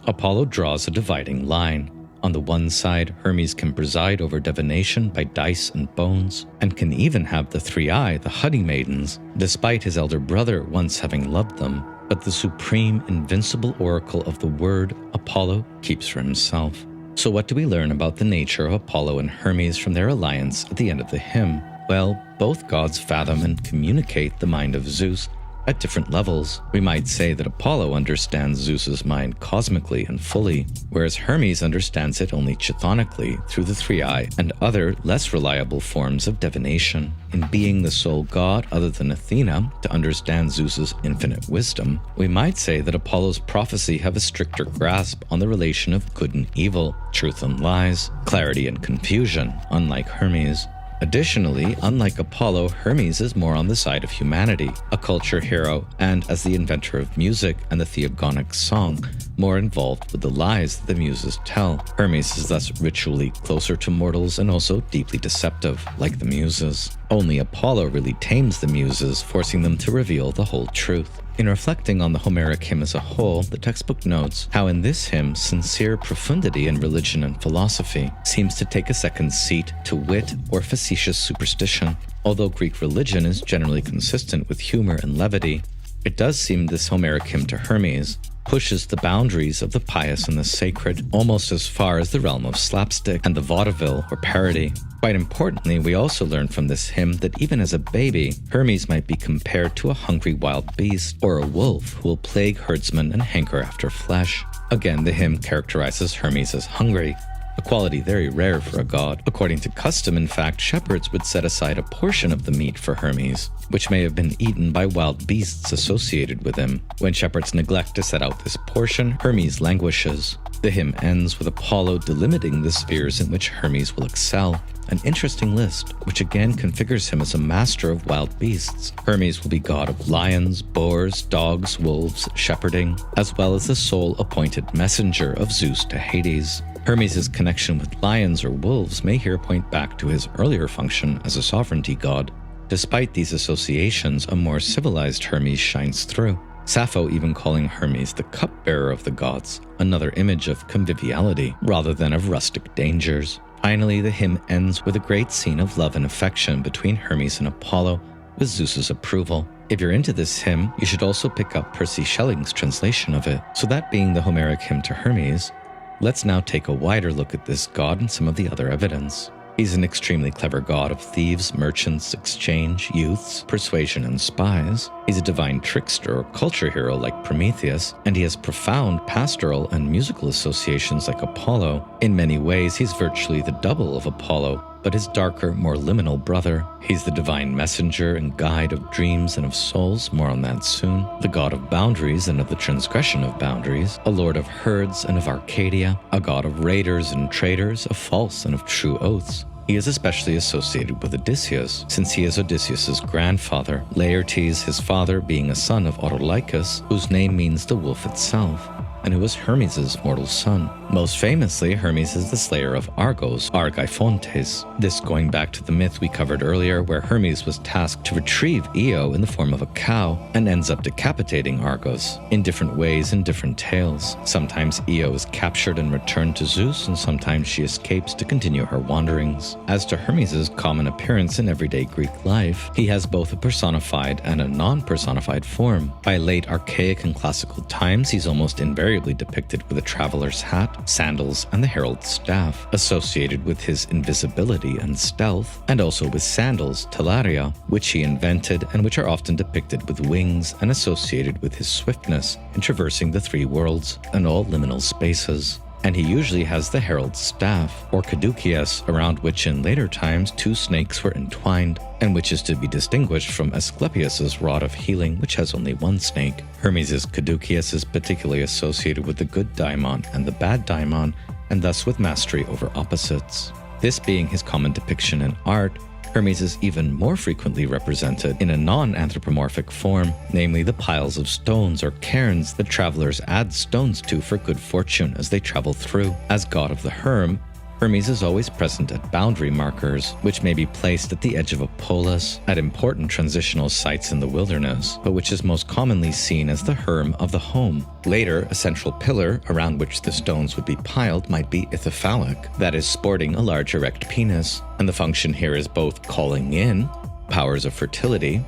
Apollo draws a dividing line. On the one side, Hermes can preside over divination by dice and bones, and can even have the 3i, the honey maidens, despite his elder brother once having loved them. But the supreme, invincible oracle of the word, Apollo keeps for himself. So what do we learn about the nature of Apollo and Hermes from their alliance at the end of the hymn? Well, both gods fathom and communicate the mind of Zeus at different levels. We might say that Apollo understands Zeus's mind cosmically and fully, whereas Hermes understands it only chthonically through the 3i and other less reliable forms of divination. In being the sole god other than Athena to understand Zeus's infinite wisdom, we might say that Apollo's prophecy have a stricter grasp on the relation of good and evil, truth and lies, clarity and confusion, unlike Hermes. Additionally, unlike Apollo, Hermes is more on the side of humanity, a culture hero, and as the inventor of music and the theogonic song, more involved with the lies that the muses tell. Hermes is thus ritually closer to mortals and also deeply deceptive, like the muses. Only Apollo really tames the muses, forcing them to reveal the whole truth. In reflecting on the Homeric hymn as a whole, the textbook notes how in this hymn sincere profundity in religion and philosophy seems to take a second seat to wit or facetious superstition. Although Greek religion is generally consistent with humor and levity, it does seem this Homeric hymn to Hermes pushes the boundaries of the pious and the sacred almost as far as the realm of slapstick and the vaudeville or parody. Quite importantly, we also learn from this hymn that even as a baby, Hermes might be compared to a hungry wild beast or a wolf who will plague herdsmen and hanker after flesh. Again, the hymn characterizes Hermes as hungry, a quality very rare for a god. According to custom, in fact, shepherds would set aside a portion of the meat for Hermes, which may have been eaten by wild beasts associated with him. When shepherds neglect to set out this portion, Hermes languishes. The hymn ends with Apollo delimiting the spheres in which Hermes will excel, an interesting list, which again configures him as a master of wild beasts. Hermes will be god of lions, boars, dogs, wolves, shepherding, as well as the sole appointed messenger of Zeus to Hades. Hermes' connection with lions or wolves may here point back to his earlier function as a sovereignty god. Despite these associations, a more civilized Hermes shines through. Sappho even calling Hermes the cupbearer of the gods, another image of conviviality rather than of rustic dangers. Finally, the hymn ends with a great scene of love and affection between Hermes and Apollo, with Zeus's approval. If you're into this hymn, you should also pick up Percy Schelling's translation of it. So that being the Homeric hymn to Hermes, let's now take a wider look at this god and some of the other evidence. He's an extremely clever god of thieves, merchants, exchange, youths, persuasion, and spies. He's a divine trickster or culture hero like Prometheus, and he has profound pastoral and musical associations like Apollo. In many ways, he's virtually the double of Apollo, but his darker, more liminal brother. He's the divine messenger and guide of dreams and of souls, more on that soon. The god of boundaries and of the transgression of boundaries, a lord of herds and of Arcadia, a god of raiders and traders, of false and of true oaths. He is especially associated with Odysseus, since he is Odysseus's grandfather, Laertes, his father, being a son of Autolycus, whose name means the wolf itself, and who was Hermes' mortal son. Most famously, Hermes is the slayer of Argos, Argifontes. This going back to the myth we covered earlier, where Hermes was tasked to retrieve Io in the form of a cow and ends up decapitating Argos, in different ways in different tales. Sometimes Io is captured and returned to Zeus, and sometimes she escapes to continue her wanderings. As to Hermes' common appearance in everyday Greek life, he has both a personified and a non-personified form. By late archaic and classical times, he's almost invariably depicted with a traveler's hat, sandals, and the herald's staff, associated with his invisibility and stealth, and also with sandals, talaria, which he invented and which are often depicted with wings and associated with his swiftness in traversing the three worlds and all liminal spaces. And he usually has the herald's staff, or caduceus, around which in later times 2 snakes were entwined, and which is to be distinguished from Asclepius's rod of healing, which has only 1 snake. Hermes' caduceus is particularly associated with the good daimon and the bad daimon, and thus with mastery over opposites. This being his common depiction in art, Hermes is even more frequently represented in a non-anthropomorphic form, namely the piles of stones or cairns that travelers add stones to for good fortune as they travel through. As god of the Herm, Hermes is always present at boundary markers, which may be placed at the edge of a polis, at important transitional sites in the wilderness, but which is most commonly seen as the Herm of the home. Later, a central pillar around which the stones would be piled might be ithyphallic, that is, sporting a large erect penis, and the function here is both calling in powers of fertility,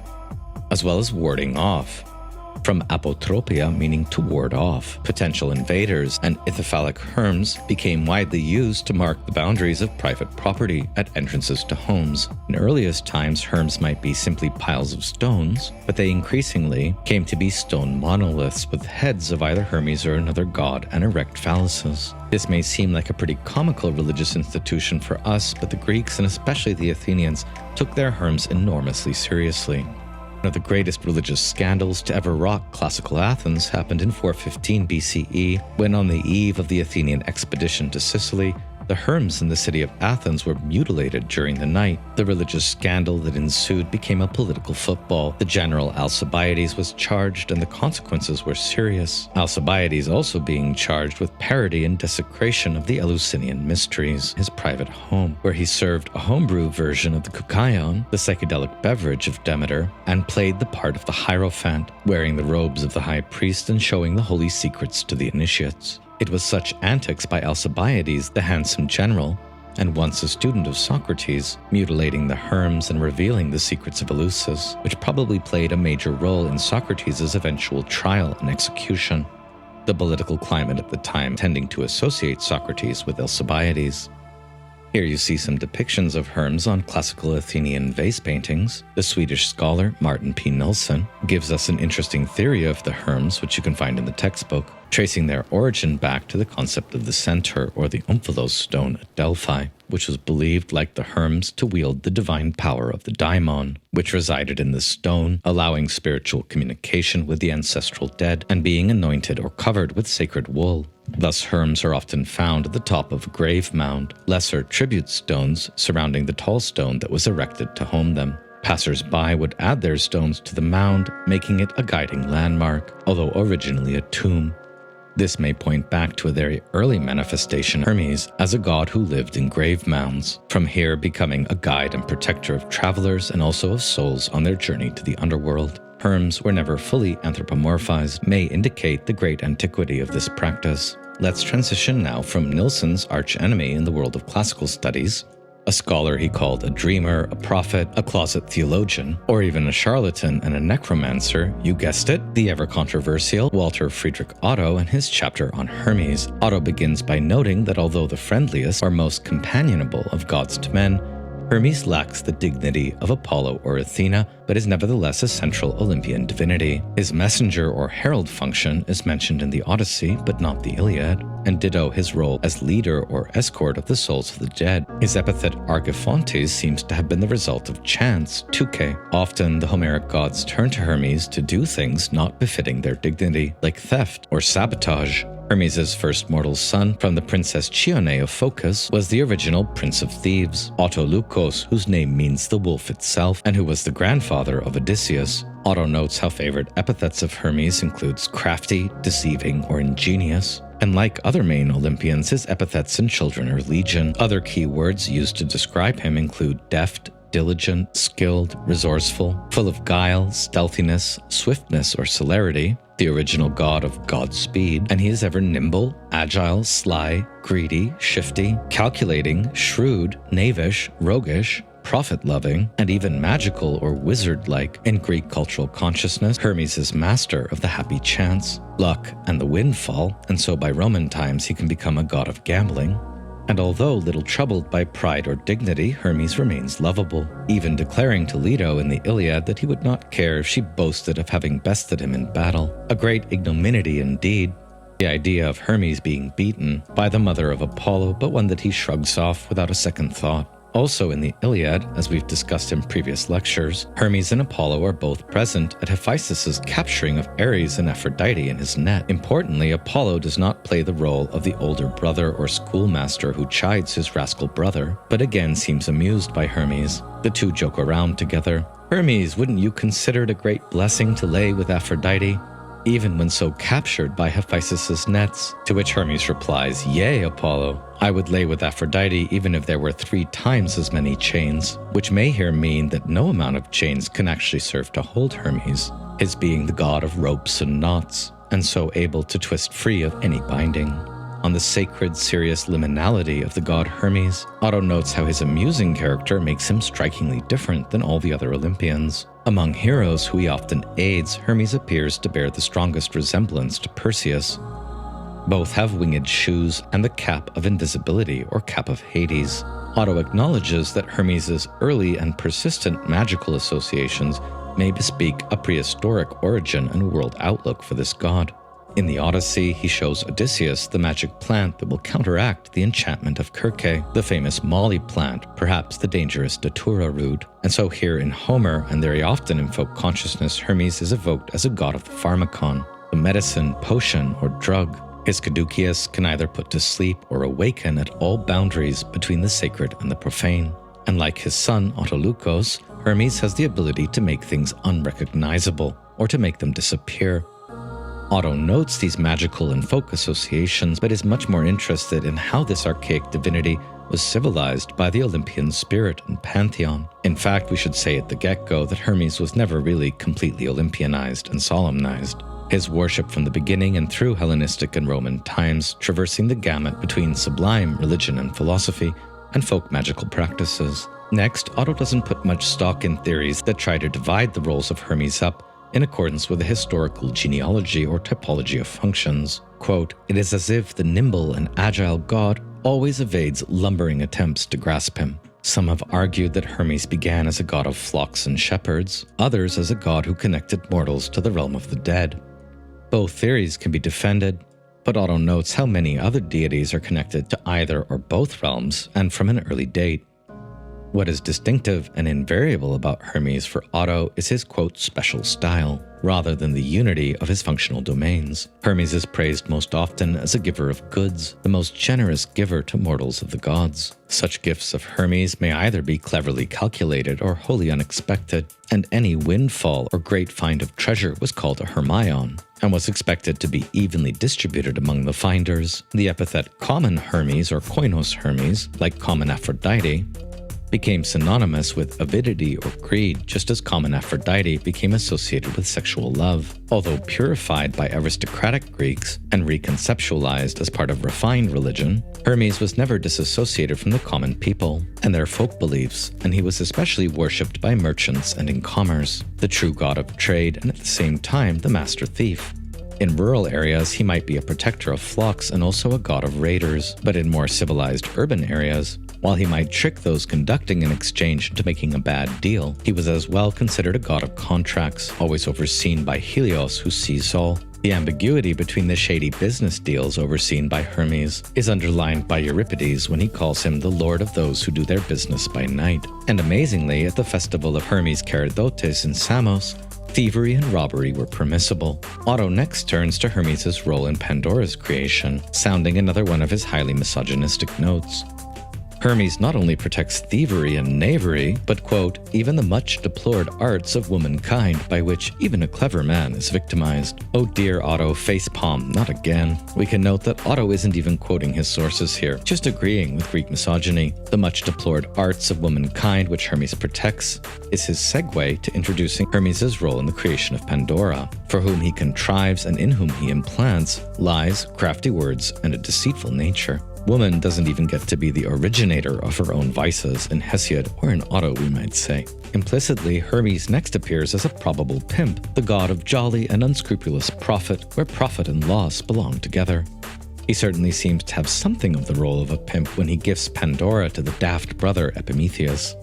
as well as warding off. From apotropia, meaning to ward off potential invaders, and ithyphallic herms became widely used to mark the boundaries of private property at entrances to homes. In earliest times, herms might be simply piles of stones, but they increasingly came to be stone monoliths with heads of either Hermes or another god and erect phalluses. This may seem like a pretty comical religious institution for us, but the Greeks, and especially the Athenians, took their herms enormously seriously. One of the greatest religious scandals to ever rock classical Athens happened in 415 BCE, when on the eve of the Athenian expedition to Sicily, the Herms in the city of Athens were mutilated during the night. The religious scandal that ensued became a political football. The general Alcibiades was charged, and the consequences were serious. Alcibiades also being charged with parody and desecration of the Eleusinian Mysteries, his private home, where he served a homebrew version of the kukaion, the psychedelic beverage of Demeter, and played the part of the Hierophant, wearing the robes of the high priest and showing the holy secrets to the initiates. It was such antics by Alcibiades, the handsome general, and once a student of Socrates, mutilating the Herms and revealing the secrets of Eleusis, which probably played a major role in Socrates' eventual trial and execution. The political climate at the time tending to associate Socrates with Alcibiades. Here you see some depictions of Herms on classical Athenian vase paintings. The Swedish scholar Martin P. Nilsson gives us an interesting theory of the Herms, which you can find in the textbook, tracing their origin back to the concept of the centaur or the omphalos stone at Delphi, which was believed, like the Herms, to wield the divine power of the daimon, which resided in the stone, allowing spiritual communication with the ancestral dead and being anointed or covered with sacred wool. Thus, Herms are often found at the top of a grave mound, lesser tribute stones surrounding the tall stone that was erected to home them. Passers-by would add their stones to the mound, making it a guiding landmark, although originally a tomb. This may point back to a very early manifestation of Hermes as a god who lived in grave mounds, from here becoming a guide and protector of travelers and also of souls on their journey to the underworld. Herms were never fully anthropomorphized, may indicate the great antiquity of this practice. Let's transition now from Nilsson's archenemy in the world of classical studies, a scholar he called a dreamer, a prophet, a closet theologian, or even a charlatan and a necromancer, you guessed it, the ever-controversial Walter Friedrich Otto and his chapter on Hermes. Otto begins by noting that although the friendliest or most companionable of gods to men, Hermes lacks the dignity of Apollo or Athena, but is nevertheless a central Olympian divinity. His messenger or herald function is mentioned in the Odyssey, but not the Iliad, and ditto his role as leader or escort of the souls of the dead. His epithet Argifontes seems to have been the result of chance, Tuke. Often, the Homeric gods turn to Hermes to do things not befitting their dignity, like theft or sabotage. Hermes' first mortal son from the princess Chione of Phocis was the original prince of thieves, Autoleucos, whose name means the wolf itself, and who was the grandfather of Odysseus. Otto notes how favorite epithets of Hermes includes crafty, deceiving, or ingenious. And like other main Olympians, his epithets and children are legion. Other key words used to describe him include deft, diligent, skilled, resourceful, full of guile, stealthiness, swiftness, or celerity, the original god of Godspeed, and he is ever nimble, agile, sly, greedy, shifty, calculating, shrewd, knavish, roguish, prophet-loving, and even magical or wizard-like. In Greek cultural consciousness, Hermes is master of the happy chance, luck, and the windfall, and so by Roman times he can become a god of gambling. And although little troubled by pride or dignity, Hermes remains lovable, even declaring to Leto in the Iliad that he would not care if she boasted of having bested him in battle. A great ignominy indeed, the idea of Hermes being beaten by the mother of Apollo, but one that he shrugs off without a second thought. Also in the Iliad, as we've discussed in previous lectures, Hermes and Apollo are both present at Hephaestus' capturing of Ares and Aphrodite in his net. Importantly, Apollo does not play the role of the older brother or schoolmaster who chides his rascal brother, but again seems amused by Hermes. The two joke around together. Hermes, wouldn't you consider it a great blessing to lay with Aphrodite, even when so captured by Hephaestus' nets? To which Hermes replies, "Yea, Apollo, I would lay with Aphrodite even if there were 3 times as many chains," which may here mean that no amount of chains can actually serve to hold Hermes, his being the god of ropes and knots, and so able to twist free of any binding. On the sacred, serious liminality of the god Hermes, Otto notes how his amusing character makes him strikingly different than all the other Olympians. Among heroes who he often aids, Hermes appears to bear the strongest resemblance to Perseus. Both have winged shoes and the cap of invisibility or cap of Hades. Otto acknowledges that Hermes' early and persistent magical associations may bespeak a prehistoric origin and world outlook for this god. In the Odyssey, he shows Odysseus the magic plant that will counteract the enchantment of Criitque, the famous molly plant, perhaps the dangerous datura root. And so here in Homer, and very often in folk consciousness, Hermes is evoked as a god of the pharmacon, the medicine, potion, or drug. His caduceus can either put to sleep or awaken at all boundaries between the sacred and the profane. And like his son, Autoleucos, Hermes has the ability to make things unrecognizable, or to make them disappear. Otto notes these magical and folk associations, but is much more interested in how this archaic divinity was civilized by the Olympian spirit and pantheon. In fact, we should say at the get-go that Hermes was never really completely Olympianized and solemnized. His worship from the beginning and through Hellenistic and Roman times, traversing the gamut between sublime religion and philosophy, and folk magical practices. Next, Otto doesn't put much stock in theories that try to divide the roles of Hermes up in accordance with a historical genealogy or typology of functions. Quote, "It is as if the nimble and agile god always evades lumbering attempts to grasp him. Some have argued that Hermes began as a god of flocks and shepherds, others as a god who connected mortals to the realm of the dead. Both theories can be defended, but Otto notes how many other deities are connected to either or both realms, and from an early date. What is distinctive and invariable about Hermes for Otto is his, quote, special style, rather than the unity of his functional domains. Hermes is praised most often as a giver of goods, the most generous giver to mortals of the gods. Such gifts of Hermes may either be cleverly calculated or wholly unexpected, and any windfall or great find of treasure was called a Hermaion, and was expected to be evenly distributed among the finders. The epithet common Hermes or koinos Hermes, like common Aphrodite, became synonymous with avidity or greed, just as common Aphrodite became associated with sexual love. Although purified by aristocratic Greeks and reconceptualized as part of refined religion, Hermes was never disassociated from the common people and their folk beliefs, and he was especially worshipped by merchants and in commerce, the true god of trade and at the same time the master thief. In rural areas, he might be a protector of flocks and also a god of raiders, but in more civilized urban areas, while he might trick those conducting an exchange into making a bad deal, he was as well considered a god of contracts, always overseen by Helios, who sees all. The ambiguity between the shady business deals overseen by Hermes is underlined by Euripides when he calls him the lord of those who do their business by night. And amazingly, at the festival of Hermes Keradotes in Samos, thievery and robbery were permissible. Otto next turns to Hermes' role in Pandora's creation, sounding another one of his highly misogynistic notes. Hermes not only protects thievery and knavery, but, quote, even the much deplored arts of womankind by which even a clever man is victimized. Oh dear Otto, facepalm, not again. We can note that Otto isn't even quoting his sources here, just agreeing with Greek misogyny. The much deplored arts of womankind which Hermes protects is his segue to introducing Hermes' role in the creation of Pandora, for whom he contrives and in whom he implants lies, crafty words, and a deceitful nature. Woman doesn't even get to be the originator of her own vices in Hesiod, or in Otto we might say. Implicitly, Hermes next appears as a probable pimp, the god of jolly and unscrupulous profit, where profit and loss belong together. He certainly seems to have something of the role of a pimp when he gifts Pandora to the daft brother Epimetheus.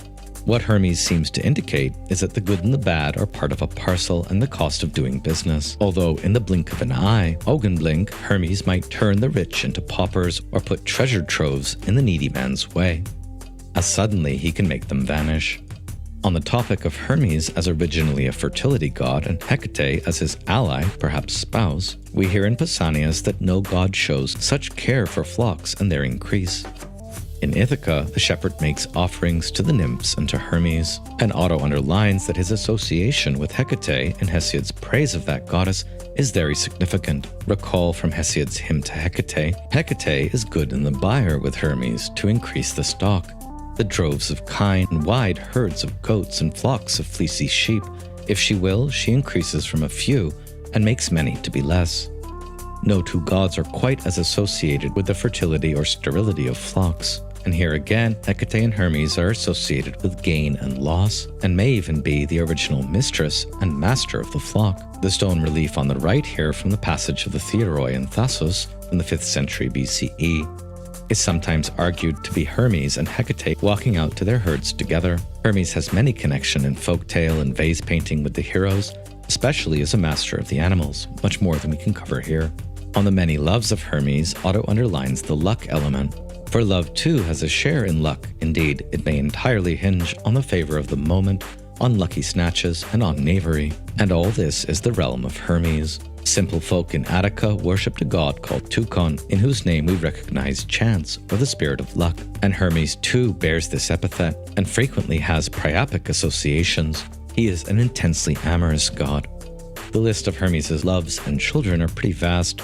What Hermes seems to indicate is that the good and the bad are part of a parcel and the cost of doing business. Although in the blink of an eye, Augenblink, Hermes might turn the rich into paupers or put treasure troves in the needy man's way. As suddenly he can make them vanish. On the topic of Hermes as originally a fertility god and Hekate as his ally, perhaps spouse, we hear in Pausanias that no god shows such care for flocks and their increase. In Ithaca, the shepherd makes offerings to the nymphs and to Hermes, and Otto underlines that his association with Hekate in Hesiod's praise of that goddess is very significant. Recall from Hesiod's hymn to Hekate, Hekate is good in the byre with Hermes to increase the stock. The droves of kine and wide herds of goats and flocks of fleecy sheep. If she will, she increases from a few and makes many to be less. No two gods are quite as associated with the fertility or sterility of flocks. And here again, Hekate and Hermes are associated with gain and loss, and may even be the original mistress and master of the flock. The stone relief on the right here from the passage of the Theoroi in Thassos from the 5th century BCE is sometimes argued to be Hermes and Hekate walking out to their herds together. Hermes has many connection in folktale and vase painting with the heroes, especially as a master of the animals, much more than we can cover here. On the many loves of Hermes, Otto underlines the luck element. For love too has a share in luck. Indeed, it may entirely hinge on the favor of the moment, on lucky snatches, and on knavery. And all this is the realm of Hermes. Simple folk in Attica worshipped a god called Tukon, in whose name we recognize chance, or the spirit of luck. And Hermes too bears this epithet, and frequently has priapic associations. He is an intensely amorous god. The list of Hermes' loves and children are pretty vast,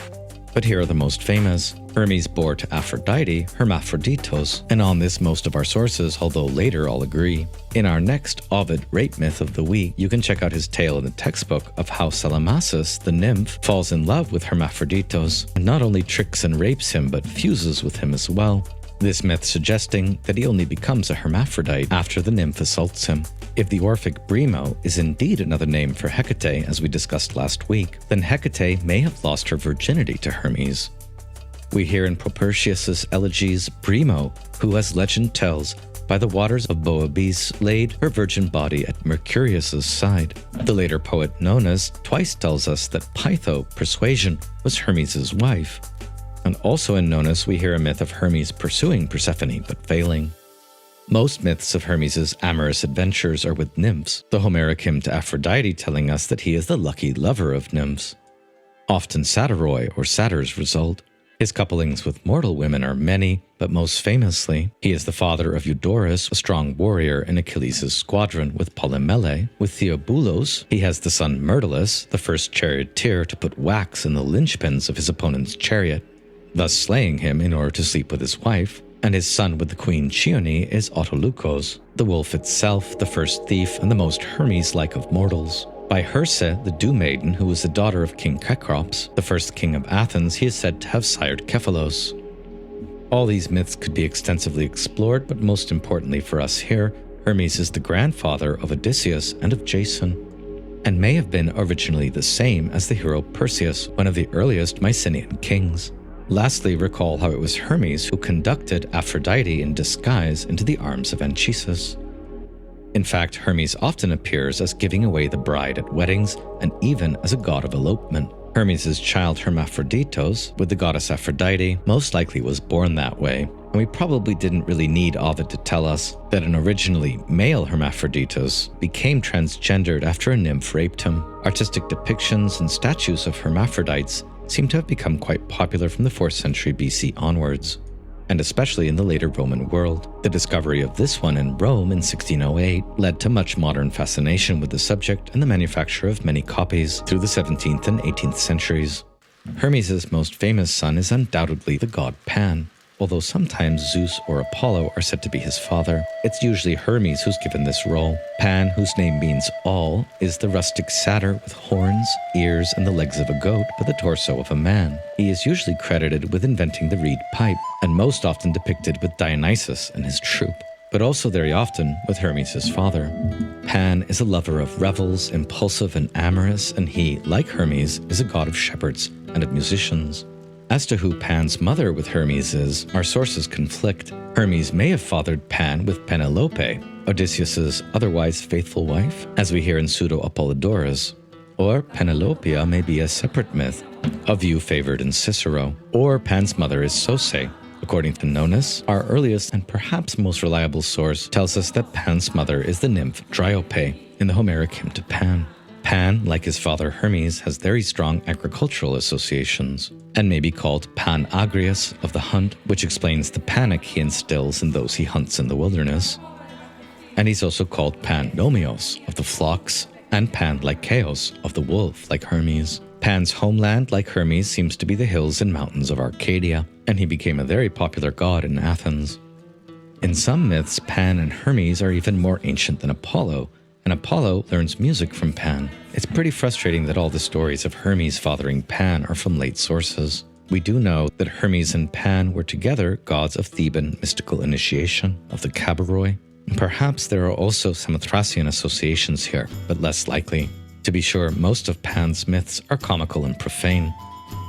but here are the most famous. Hermes bore to Aphrodite Hermaphroditos, and on this most of our sources, although later all agree. In our next Ovid rape myth of the week, you can check out his tale in the textbook of how Salamacis, the nymph, falls in love with Hermaphroditos, and not only tricks and rapes him, but fuses with him as well. This myth suggesting that he only becomes a hermaphrodite after the nymph assaults him. If the Orphic Brimo is indeed another name for Hekate, as we discussed last week, then Hekate may have lost her virginity to Hermes. We hear in Propertius's elegies Brimo, who, as legend tells, by the waters of Boabis laid her virgin body at Mercurius's side. The later poet Nonnus twice tells us that Pytho, Persuasion, was Hermes' wife. And also in Nonnus we hear a myth of Hermes pursuing Persephone but failing. Most myths of Hermes' amorous adventures are with nymphs, the Homeric hymn to Aphrodite telling us that he is the lucky lover of nymphs. Often satiroi or satyrs result. His couplings with mortal women are many, but most famously, he is the father of Eudorus, a strong warrior in Achilles' squadron with Polymele. With Theobulos, he has the son Myrtilus, the first charioteer to put wax in the linchpins of his opponent's chariot, thus slaying him in order to sleep with his wife. and his son with the queen Chione is Autolukos, the wolf itself, the first thief and the most Hermes-like of mortals. By Herse, the dew maiden, who was the daughter of King Cecrops, the first king of Athens, he is said to have sired Cephalos. All these myths could be extensively explored, but most importantly for us here, Hermes is the grandfather of Odysseus and of Jason, and may have been originally the same as the hero Perseus, one of the earliest Mycenaean kings. Lastly, recall how it was Hermes who conducted Aphrodite in disguise into the arms of Anchises. In fact, Hermes often appears as giving away the bride at weddings and even as a god of elopement. Hermes' child Hermaphroditos, with the goddess Aphrodite, most likely was born that way, and we probably didn't really need Ovid to tell us that an originally male Hermaphroditos became transgendered after a nymph raped him. Artistic depictions and statues of hermaphrodites seem to have become quite popular from the 4th century BC onwards, and especially in the later Roman world. The discovery of this one in Rome in 1608 led to much modern fascination with the subject and the manufacture of many copies through the 17th and 18th centuries. Hermes' most famous son is undoubtedly the god Pan. Although sometimes Zeus or Apollo are said to be his father, it's usually Hermes who's given this role. Pan, whose name means all, is the rustic satyr with horns, ears, and the legs of a goat, but the torso of a man. He is usually credited with inventing the reed pipe, and most often depicted with Dionysos and his troupe, but also very often with Hermes' father. Pan is a lover of revels, impulsive and amorous, and he, like Hermes, is a god of shepherds and of musicians. As to who Pan's mother with Hermes is, our sources conflict. Hermes may have fathered Pan with Penelope, Odysseus' otherwise faithful wife, as we hear in Pseudo-Apollodorus. Or Penelopia may be a separate myth, a view favored in Cicero. Or Pan's mother is Sose. According to Nonus, our earliest and perhaps most reliable source tells us that Pan's mother is the nymph Dryope in the Homeric hymn to Pan. Pan, like his father Hermes, has very strong agricultural associations, and may be called Pan-Agrius of the hunt, which explains the panic he instills in those he hunts in the wilderness. And he's also called Pan-Nomios of the flocks, and Pan-Lycaeos of the wolf, like Hermes. Pan's homeland, like Hermes, seems to be the hills and mountains of Arcadia, and he became a very popular god in Athens. In some myths, Pan and Hermes are even more ancient than Apollo, and Apollo learns music from Pan. It's pretty frustrating that all the stories of Hermes fathering Pan are from late sources. We do know that Hermes and Pan were together gods of Theban mystical initiation, of the Cabaroi, and perhaps there are also some Thracian associations here, but less likely. To be sure, most of Pan's myths are comical and profane,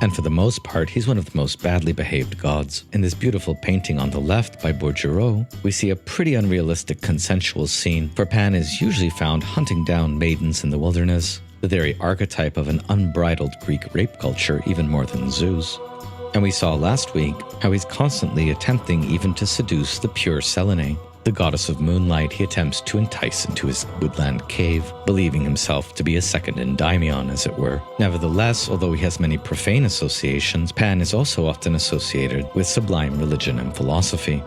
and for the most part, he's one of the most badly behaved gods. In this beautiful painting on the left by Bourgereau, we see a pretty unrealistic consensual scene, for Pan is usually found hunting down maidens in the wilderness, the very archetype of an unbridled Greek rape culture even more than Zeus. And we saw last week how he's constantly attempting even to seduce the pure Selene, the goddess of moonlight he attempts to entice into his woodland cave, believing himself to be a second Endymion, as it were. Nevertheless, although he has many profane associations, Pan is also often associated with sublime religion and philosophy.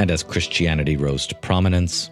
And as Christianity rose to prominence,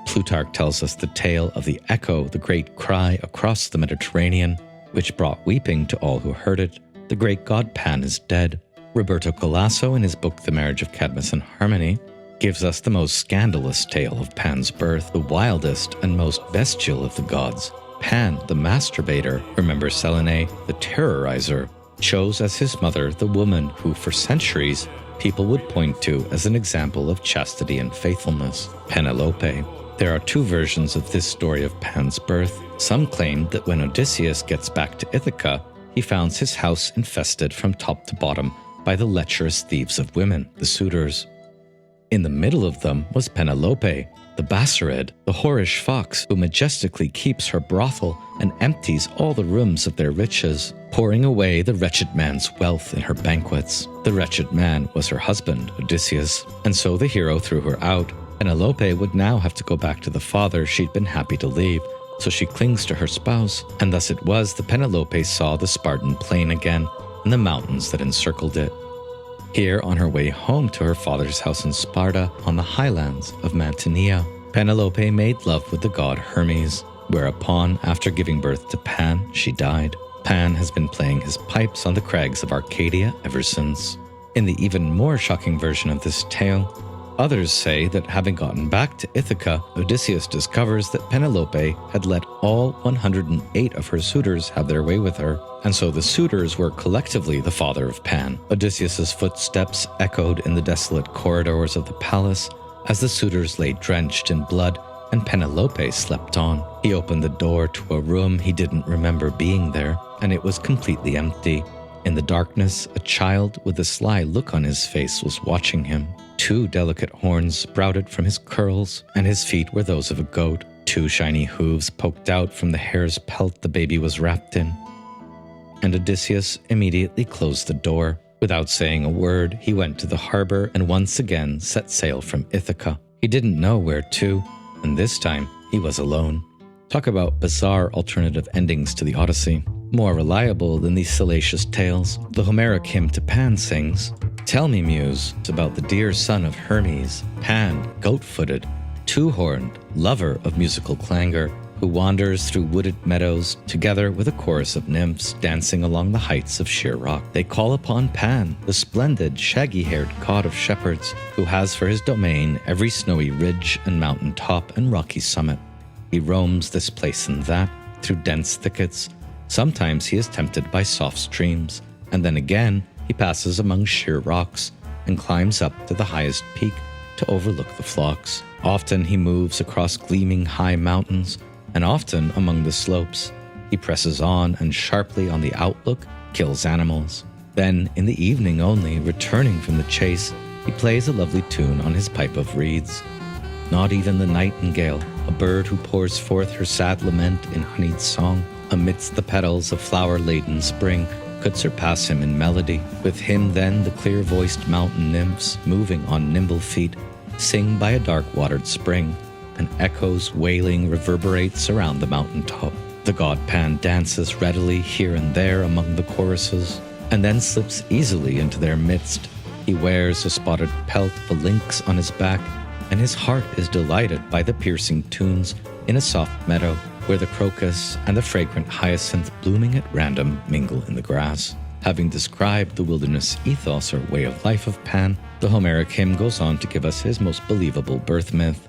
Plutarch tells us the tale of the echo, the great cry across the Mediterranean, which brought weeping to all who heard it. The great god Pan is dead. Roberto Colasso, in his book The Marriage of Cadmus and Harmony, gives us the most scandalous tale of Pan's birth, the wildest and most bestial of the gods. Pan, the masturbator, remember Selene, the terrorizer, chose as his mother the woman who, for centuries, people would point to as an example of chastity and faithfulness, Penelope. There are two versions of this story of Pan's birth. Some claim that when Odysseus gets back to Ithaca, he finds his house infested from top to bottom by the lecherous thieves of women, the suitors. In the middle of them was Penelope, the Bassarid, the whorish fox who majestically keeps her brothel and empties all the rooms of their riches, pouring away the wretched man's wealth in her banquets. The wretched man was her husband, Odysseus, and so the hero threw her out. Penelope would now have to go back to the father she'd been happy to leave, so she clings to her spouse, and thus it was that Penelope saw the Spartan plain again and the mountains that encircled it. Here, on her way home to her father's house in Sparta, on the highlands of Mantinea, Penelope made love with the god Hermes, whereupon, after giving birth to Pan, she died. Pan has been playing his pipes on the crags of Arcadia ever since. In the even more shocking version of this tale, others say that having gotten back to Ithaca, Odysseus discovers that Penelope had let all 108 of her suitors have their way with her, and so the suitors were collectively the father of Pan. Odysseus's footsteps echoed in the desolate corridors of the palace as the suitors lay drenched in blood and Penelope slept on. He opened the door to a room he didn't remember being there, and it was completely empty. In the darkness, a child with a sly look on his face was watching him. 2 delicate horns sprouted from his curls, and his feet were those of a goat. 2 shiny hooves poked out from the hare's pelt the baby was wrapped in. And Odysseus immediately closed the door. Without saying a word, he went to the harbor and once again set sail from Ithaca. He didn't know where to, and this time he was alone. Talk about bizarre alternative endings to the Odyssey. More reliable than these salacious tales, the Homeric hymn to Pan sings, "Tell me, Muse, about the dear son of Hermes, Pan, goat-footed, 2-horned, lover of musical clangor, who wanders through wooded meadows, together with a chorus of nymphs dancing along the heights of sheer rock. They call upon Pan, the splendid, shaggy-haired god of shepherds, who has for his domain every snowy ridge and mountain top and rocky summit. He roams this place and that, through dense thickets. Sometimes he is tempted by soft streams, and then again he passes among sheer rocks and climbs up to the highest peak to overlook the flocks. Often he moves across gleaming high mountains, and often among the slopes. He presses on and sharply on the outlook kills animals. Then, in the evening only, returning from the chase, he plays a lovely tune on his pipe of reeds. Not even the nightingale, a bird who pours forth her sad lament in honeyed song, amidst the petals of flower-laden spring, could surpass him in melody. With him then the clear-voiced mountain nymphs, moving on nimble feet, sing by a dark-watered spring, and echoes wailing reverberates around the mountain top. The god Pan dances readily here and there among the choruses, and then slips easily into their midst. He wears a spotted pelt of a lynx on his back, and his heart is delighted by the piercing tunes in a soft meadow, where the crocus and the fragrant hyacinth blooming at random mingle in the grass. Having described the wilderness ethos or way of life of Pan, the Homeric hymn goes on to give us his most believable birth myth.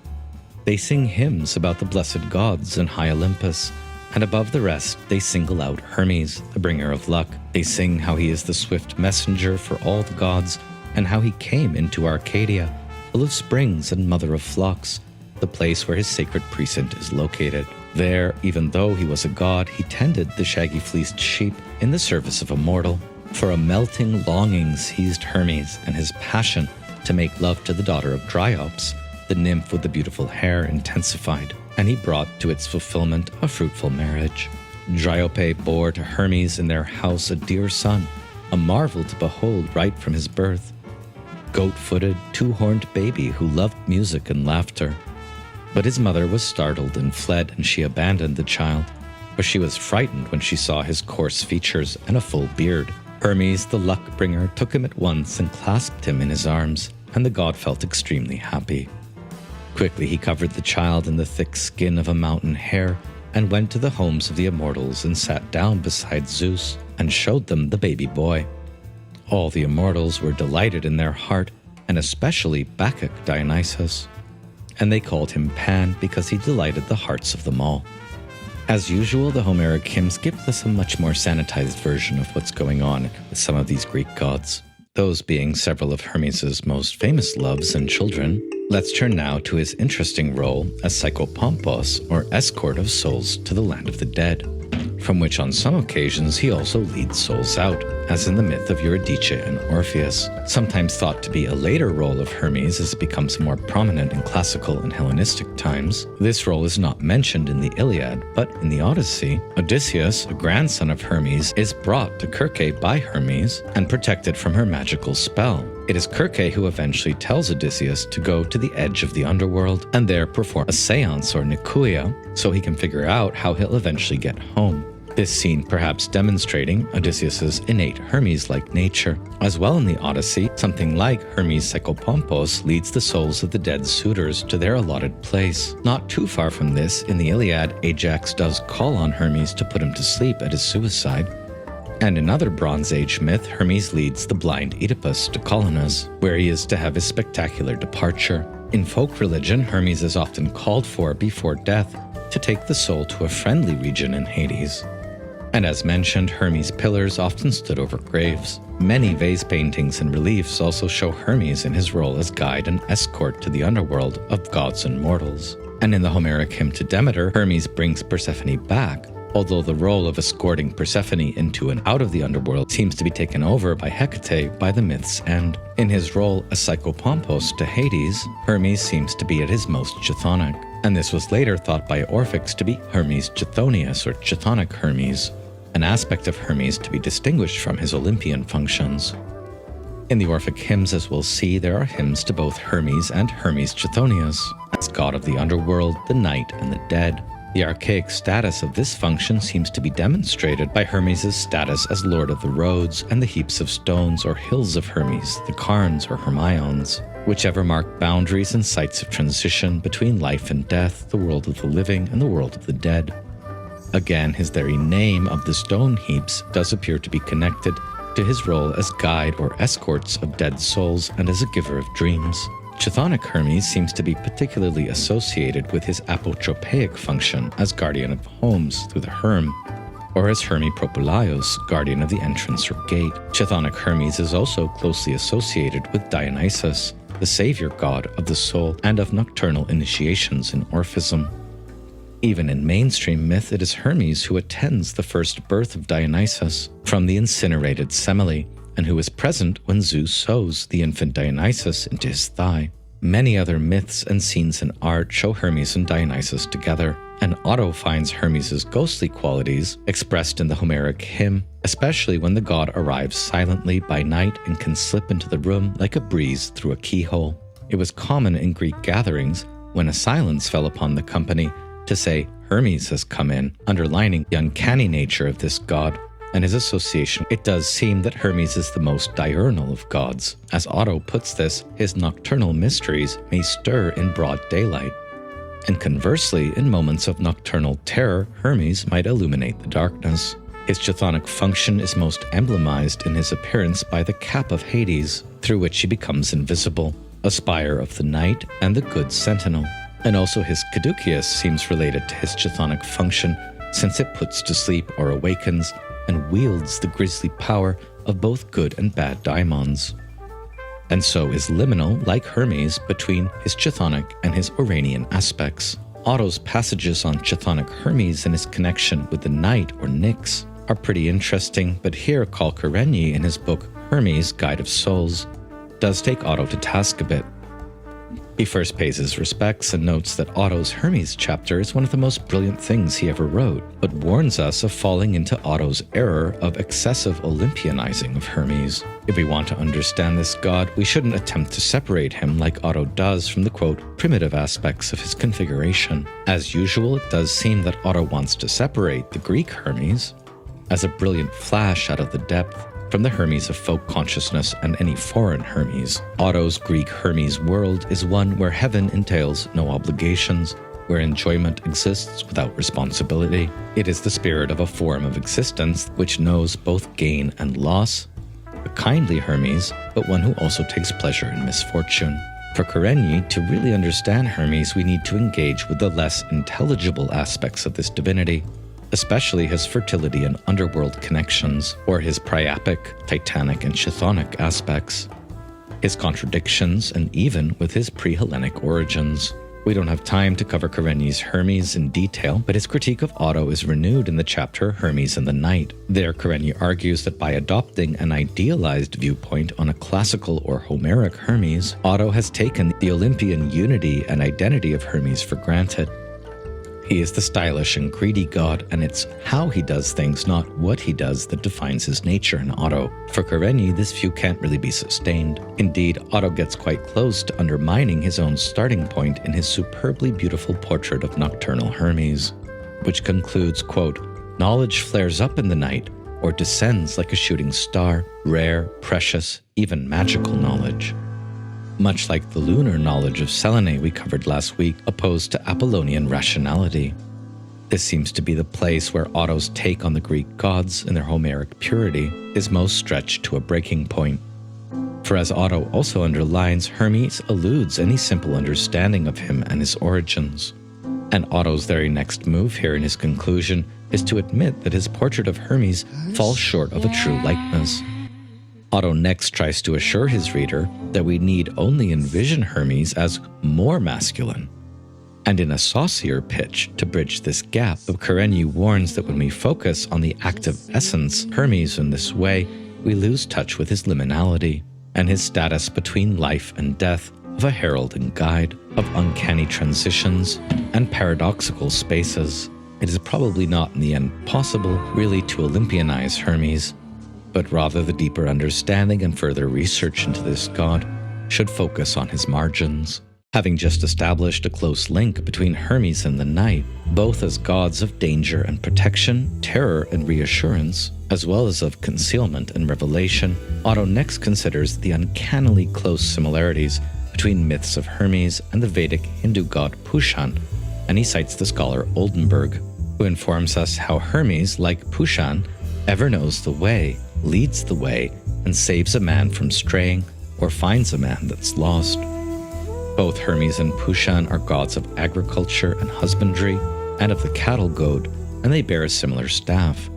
They sing hymns about the blessed gods in high Olympus, and above the rest they single out Hermes, the bringer of luck. They sing how he is the swift messenger for all the gods, and how he came into Arcadia, full of springs and mother of flocks, the place where his sacred precinct is located. There, even though he was a god, he tended the shaggy-fleeced sheep in the service of a mortal. For a melting longing seized Hermes, and his passion to make love to the daughter of Dryops, the nymph with the beautiful hair, intensified, and he brought to its fulfillment a fruitful marriage. Dryope bore to Hermes in their house a dear son, a marvel to behold right from his birth. Goat-footed, 2-horned baby who loved music and laughter. But his mother was startled and fled, and she abandoned the child, for she was frightened when she saw his coarse features and a full beard. Hermes, the luck-bringer, took him at once and clasped him in his arms, and the god felt extremely happy. Quickly he covered the child in the thick skin of a mountain hare and went to the homes of the immortals and sat down beside Zeus and showed them the baby boy. All the immortals were delighted in their heart, and especially Bacchic Dionysos, and they called him Pan because he delighted the hearts of them all. As usual, the Homeric hymns give us a much more sanitized version of what's going on with some of these Greek gods, those being several of Hermes' most famous loves and children. Let's turn now to his interesting role as Psychopompos, or escort of souls to the land of the dead, from which on some occasions he also leads souls out, as in the myth of Eurydice and Orpheus. Sometimes thought to be a later role of Hermes as it becomes more prominent in classical and Hellenistic times, this role is not mentioned in the Iliad, but in the Odyssey, Odysseus, a grandson of Hermes, is brought to Criitque by Hermes and protected from her magical spell. It is Criitque who eventually tells Odysseus to go to the edge of the underworld and there perform a seance or nikuia so he can figure out how he'll eventually get home. This scene perhaps demonstrating Odysseus's innate Hermes-like nature. As well in the Odyssey, something like Hermes Psychopompos leads the souls of the dead suitors to their allotted place. Not too far from this, in the Iliad, Ajax does call on Hermes to put him to sleep at his suicide, And in other Bronze Age myth, Hermes leads the blind Oedipus to Colonus, where he is to have his spectacular departure. In folk religion, Hermes is often called for before death to take the soul to a friendly region in Hades. And as mentioned, Hermes' pillars often stood over graves. Many vase paintings and reliefs also show Hermes in his role as guide and escort to the underworld of gods and mortals. And in the Homeric hymn to Demeter, Hermes brings Persephone back, although the role of escorting Persephone into and out of the underworld seems to be taken over by Hekate by the myth's end. In his role as Psychopompos to Hades, Hermes seems to be at his most chthonic, and this was later thought by Orphics to be Hermes Chthonius or Chthonic Hermes, an aspect of Hermes to be distinguished from his Olympian functions. In the Orphic hymns, as we'll see, there are hymns to both Hermes and Hermes Chthonius, as god of the underworld, the night, and the dead. The archaic status of this function seems to be demonstrated by Hermes' status as Lord of the Roads and the heaps of stones or hills of Hermes, the Cairns or Hermaions, whichever mark boundaries and sites of transition between life and death, the world of the living and the world of the dead. Again, his very name of the stone heaps does appear to be connected to his role as guide or escorts of dead souls and as a giver of dreams. Chthonic Hermes seems to be particularly associated with his apotropaic function as guardian of homes through the Herm, or as Hermi Propylaios, guardian of the entrance or gate. Chthonic Hermes is also closely associated with Dionysos, the savior god of the soul and of nocturnal initiations in Orphism. Even in mainstream myth, it is Hermes who attends the first birth of Dionysos from the incinerated Semele, and who is present when Zeus sews the infant Dionysos into his thigh. Many other myths and scenes in art show Hermes and Dionysos together, and Otto finds Hermes' ghostly qualities expressed in the Homeric hymn, especially when the god arrives silently by night and can slip into the room like a breeze through a keyhole. It was common in Greek gatherings, when a silence fell upon the company, to say, "Hermes has come in," underlining the uncanny nature of this god and his association. It does seem that Hermes is the most diurnal of gods. As Otto puts this, his nocturnal mysteries may stir in broad daylight. And conversely, in moments of nocturnal terror, Hermes might illuminate the darkness. His chthonic function is most emblemized in his appearance by the cap of Hades, through which he becomes invisible, a spire of the night and the good sentinel. And also his caduceus seems related to his chthonic function, since it puts to sleep or awakens, and wields the grisly power of both good and bad daimons. And so is liminal, like Hermes, between his chthonic and his Uranian aspects. Otto's passages on chthonic Hermes and his connection with the night or Nyx are pretty interesting, but here Kerényi in his book Hermes, Guide of Souls, does take Otto to task a bit. He first pays his respects and notes that Otto's Hermes chapter is one of the most brilliant things he ever wrote, but warns us of falling into Otto's error of excessive Olympianizing of Hermes. If we want to understand this god, we shouldn't attempt to separate him like Otto does from the, quote, primitive aspects of his configuration. As usual, it does seem that Otto wants to separate the Greek Hermes as a brilliant flash out of the depth from the Hermes of folk consciousness and any foreign Hermes. Otto's Greek Hermes world is one where heaven entails no obligations, where enjoyment exists without responsibility. It is the spirit of a form of existence which knows both gain and loss, a kindly Hermes, but one who also takes pleasure in misfortune. For Kerényi, to really understand Hermes, we need to engage with the less intelligible aspects of this divinity, especially his fertility and underworld connections, or his priapic, titanic, and chthonic aspects, his contradictions, and even with his pre-Hellenic origins. We don't have time to cover Kerényi's Hermes in detail, but his critique of Otto is renewed in the chapter Hermes and the Night. There, Kerényi argues that by adopting an idealized viewpoint on a classical or Homeric Hermes, Otto has taken the Olympian unity and identity of Hermes for granted. He is the stylish and greedy god, and it's how he does things, not what he does, that defines his nature in Otto. For Kerényi, this view can't really be sustained. Indeed, Otto gets quite close to undermining his own starting point in his superbly beautiful portrait of nocturnal Hermes, which concludes, quote, knowledge flares up in the night, or descends like a shooting star, rare, precious, even magical knowledge. Much like the lunar knowledge of Selene we covered last week, opposed to Apollonian rationality. This seems to be the place where Otto's take on the Greek gods and their Homeric purity is most stretched to a breaking point. For as Otto also underlines, Hermes eludes any simple understanding of him and his origins. And Otto's very next move here in his conclusion is to admit that his portrait of Hermes falls short of a true likeness. Otto next tries to assure his reader that we need only envision Hermes as more masculine. And in a saucier pitch to bridge this gap, Kerényi warns that when we focus on the active essence Hermes in this way, we lose touch with his liminality and his status between life and death of a herald and guide, of uncanny transitions and paradoxical spaces. It is probably not in the end possible really to Olympianize Hermes, but rather the deeper understanding and further research into this god should focus on his margins. Having just established a close link between Hermes and the night, both as gods of danger and protection, terror and reassurance, as well as of concealment and revelation, Otto next considers the uncannily close similarities between myths of Hermes and the Vedic Hindu god Pushan, and he cites the scholar Oldenburg, who informs us how Hermes, like Pushan, ever knows the way, leads the way, and saves a man from straying or finds a man that's lost. Both Hermes and Pushan are gods of agriculture and husbandry and of the cattle goad, and they bear a similar staff.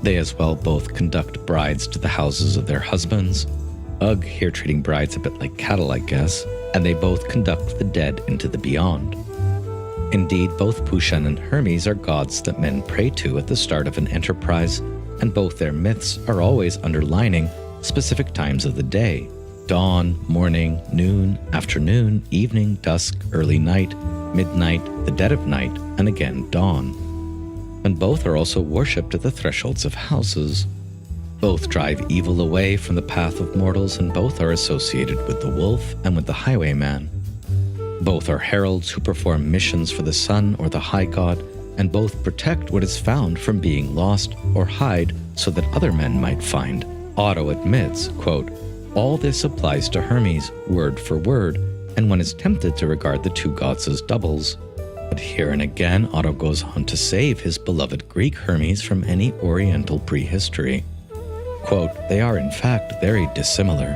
They as well both conduct brides to the houses of their husbands. Ugh, here treating brides a bit like cattle, I guess, and they both conduct the dead into the beyond. Indeed, both Pushan and Hermes are gods that men pray to at the start of an enterprise, and both their myths are always underlining specific times of the day: dawn, morning, noon, afternoon, evening, dusk, early night, midnight, the dead of night, and again dawn. And both are also worshipped at the thresholds of houses. Both drive evil away from the path of mortals, and both are associated with the wolf and with the highwayman. Both are heralds who perform missions for the sun or the high god, and both protect what is found from being lost or hide so that other men might find. Otto admits, quote, "All this applies to Hermes, word for word, and one is tempted to regard the two gods as doubles." But here and again, Otto goes on to save his beloved Greek Hermes from any Oriental prehistory. Quote, "They are in fact very dissimilar."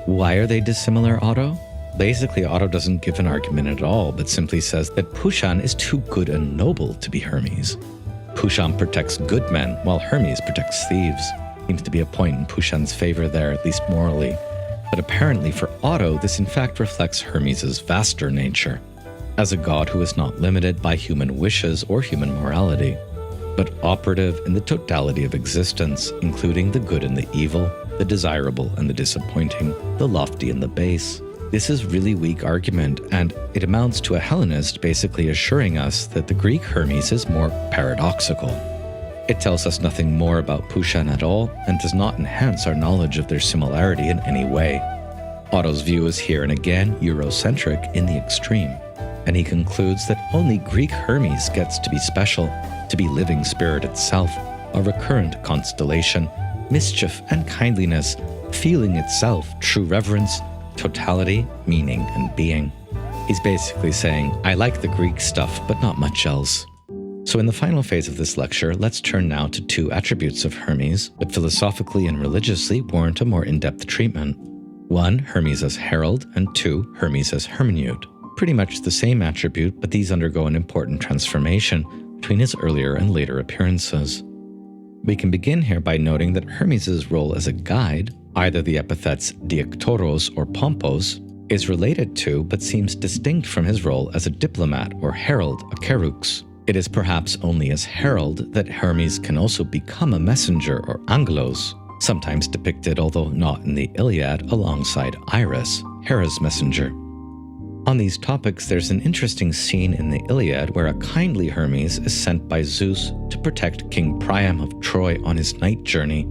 Why are they dissimilar, Otto? Basically, Otto doesn't give an argument at all, but simply says that Pushan is too good and noble to be Hermes. Pushan protects good men, while Hermes protects thieves. Seems to be a point in Pushan's favor there, at least morally. But apparently for Otto, this in fact reflects Hermes' vaster nature, as a god who is not limited by human wishes or human morality, but operative in the totality of existence, including the good and the evil, the desirable and the disappointing, the lofty and the base. This is really weak argument, and it amounts to a Hellenist basically assuring us that the Greek Hermes is more paradoxical. It tells us nothing more about Pushan at all, and does not enhance our knowledge of their similarity in any way. Otto's view is here and again Eurocentric in the extreme, and he concludes that only Greek Hermes gets to be special, to be living spirit itself, a recurrent constellation, mischief and kindliness, feeling itself, true reverence, totality, meaning, and being. He's basically saying, I like the Greek stuff, but not much else. So in the final phase of this lecture, let's turn now to two attributes of Hermes that philosophically and religiously warrant a more in-depth treatment. One, Hermes as herald, and two, Hermes as Hermeneut. Pretty much the same attribute, but these undergo an important transformation between his earlier and later appearances. We can begin here by noting that Hermes' role as a guide, either the epithets diaktoros or pompos, is related to but seems distinct from his role as a diplomat or herald, a kerux. It is perhaps only as herald that Hermes can also become a messenger or angelos, sometimes depicted, although not in the Iliad, alongside Iris, Hera's messenger. On these topics, there's an interesting scene in the Iliad where a kindly Hermes is sent by Zeus to protect King Priam of Troy on his night journey,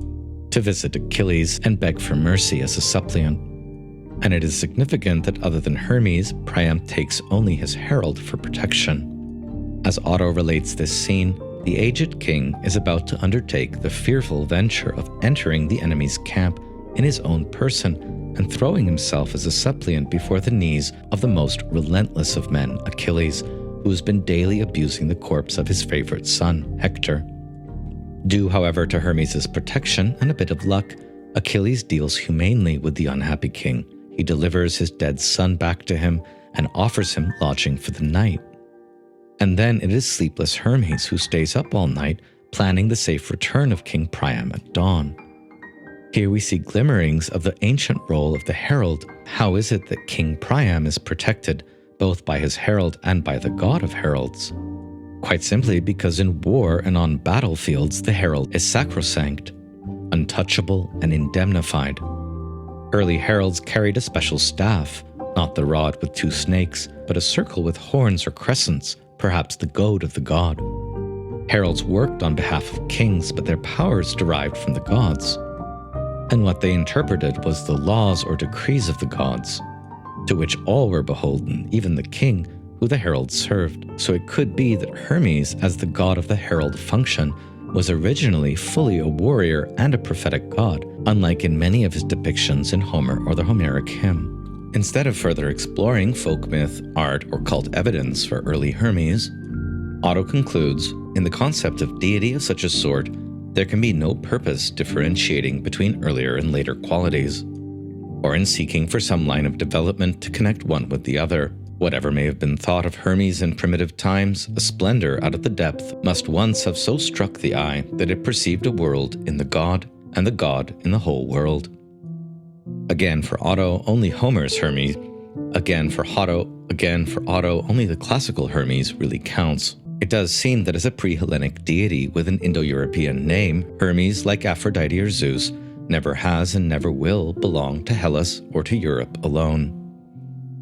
to visit Achilles and beg for mercy as a suppliant. And it is significant that other than Hermes, Priam takes only his herald for protection. As Otto relates this scene, the aged king is about to undertake the fearful venture of entering the enemy's camp in his own person and throwing himself as a suppliant before the knees of the most relentless of men, Achilles, who has been daily abusing the corpse of his favorite son, Hector. Due, however, to Hermes' protection and a bit of luck, Achilles deals humanely with the unhappy king. He delivers his dead son back to him and offers him lodging for the night. And then it is sleepless Hermes who stays up all night, planning the safe return of King Priam at dawn. Here we see glimmerings of the ancient role of the herald. How is it that King Priam is protected both by his herald and by the god of heralds? Quite simply because in war and on battlefields the herald is sacrosanct, untouchable and indemnified. Early heralds carried a special staff, not the rod with two snakes, but a circle with horns or crescents, perhaps the goad of the god. Heralds worked on behalf of kings, but their powers derived from the gods. And what they interpreted was the laws or decrees of the gods, to which all were beholden, even the king, who the herald served. So it could be that Hermes, as the god of the herald function, was originally fully a warrior and a prophetic god, unlike in many of his depictions in Homer or the Homeric hymn. Instead of further exploring folk myth, art, or cult evidence for early Hermes, Otto concludes, in the concept of deity of such a sort, there can be no purpose differentiating between earlier and later qualities, or in seeking for some line of development to connect one with the other. Whatever may have been thought of Hermes in primitive times, a splendor out of the depth must once have so struck the eye that it perceived a world in the god, and the god in the whole world. Again for Otto, only Homer's Hermes. Again for Otto, only the classical Hermes really counts. It does seem that as a pre-Hellenic deity with an Indo-European name, Hermes, like Aphrodite or Zeus, never has and never will belong to Hellas or to Europe alone.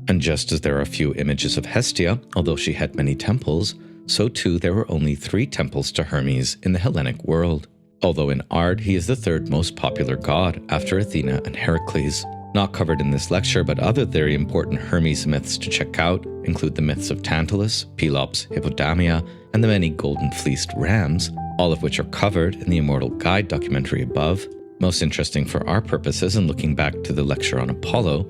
And just as there are few images of Hestia, although she had many temples, so too there were only 3 temples to Hermes in the Hellenic world, although in art he is the 3rd most popular god after Athena and Heracles. Not covered in this lecture, but other very important Hermes myths to check out include the myths of Tantalus, Pelops, Hippodamia, and the many golden-fleeced rams, all of which are covered in the Immortal Guide documentary above. Most interesting for our purposes in looking back to the lecture on Apollo,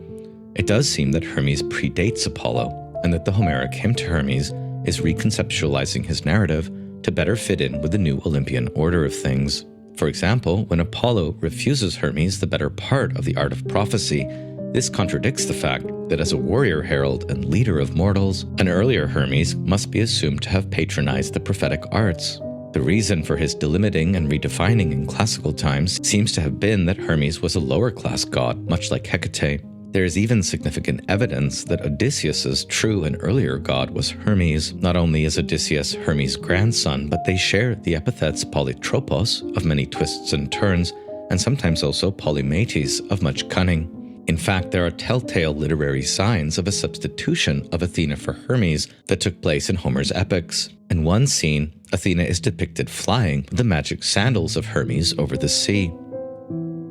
it does seem that Hermes predates Apollo, and that the Homeric hymn to Hermes is reconceptualizing his narrative to better fit in with the new Olympian order of things. For example, when Apollo refuses Hermes the better part of the art of prophecy, this contradicts the fact that as a warrior herald and leader of mortals, an earlier Hermes must be assumed to have patronized the prophetic arts. The reason for his delimiting and redefining in classical times seems to have been that Hermes was a lower-class god, much like Hekate. There is even significant evidence that Odysseus's true and earlier god was Hermes. Not only is Odysseus Hermes' grandson, but they share the epithets Polytropos, of many twists and turns, and sometimes also Polymetes, of much cunning. In fact, there are telltale literary signs of a substitution of Athena for Hermes that took place in Homer's epics. In one scene, Athena is depicted flying with the magic sandals of Hermes over the sea.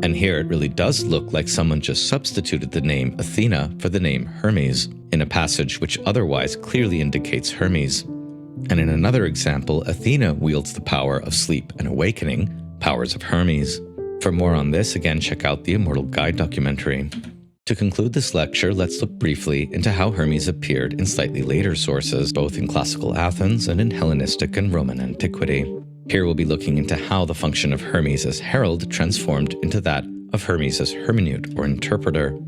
And here it really does look like someone just substituted the name Athena for the name Hermes, in a passage which otherwise clearly indicates Hermes. And in another example, Athena wields the power of sleep and awakening, powers of Hermes. For more on this, again check out the Immortal Guide documentary. To conclude this lecture, let's look briefly into how Hermes appeared in slightly later sources, both in classical Athens and in Hellenistic and Roman antiquity. Here we'll be looking into how the function of Hermes as herald transformed into that of Hermes as hermeneut or interpreter,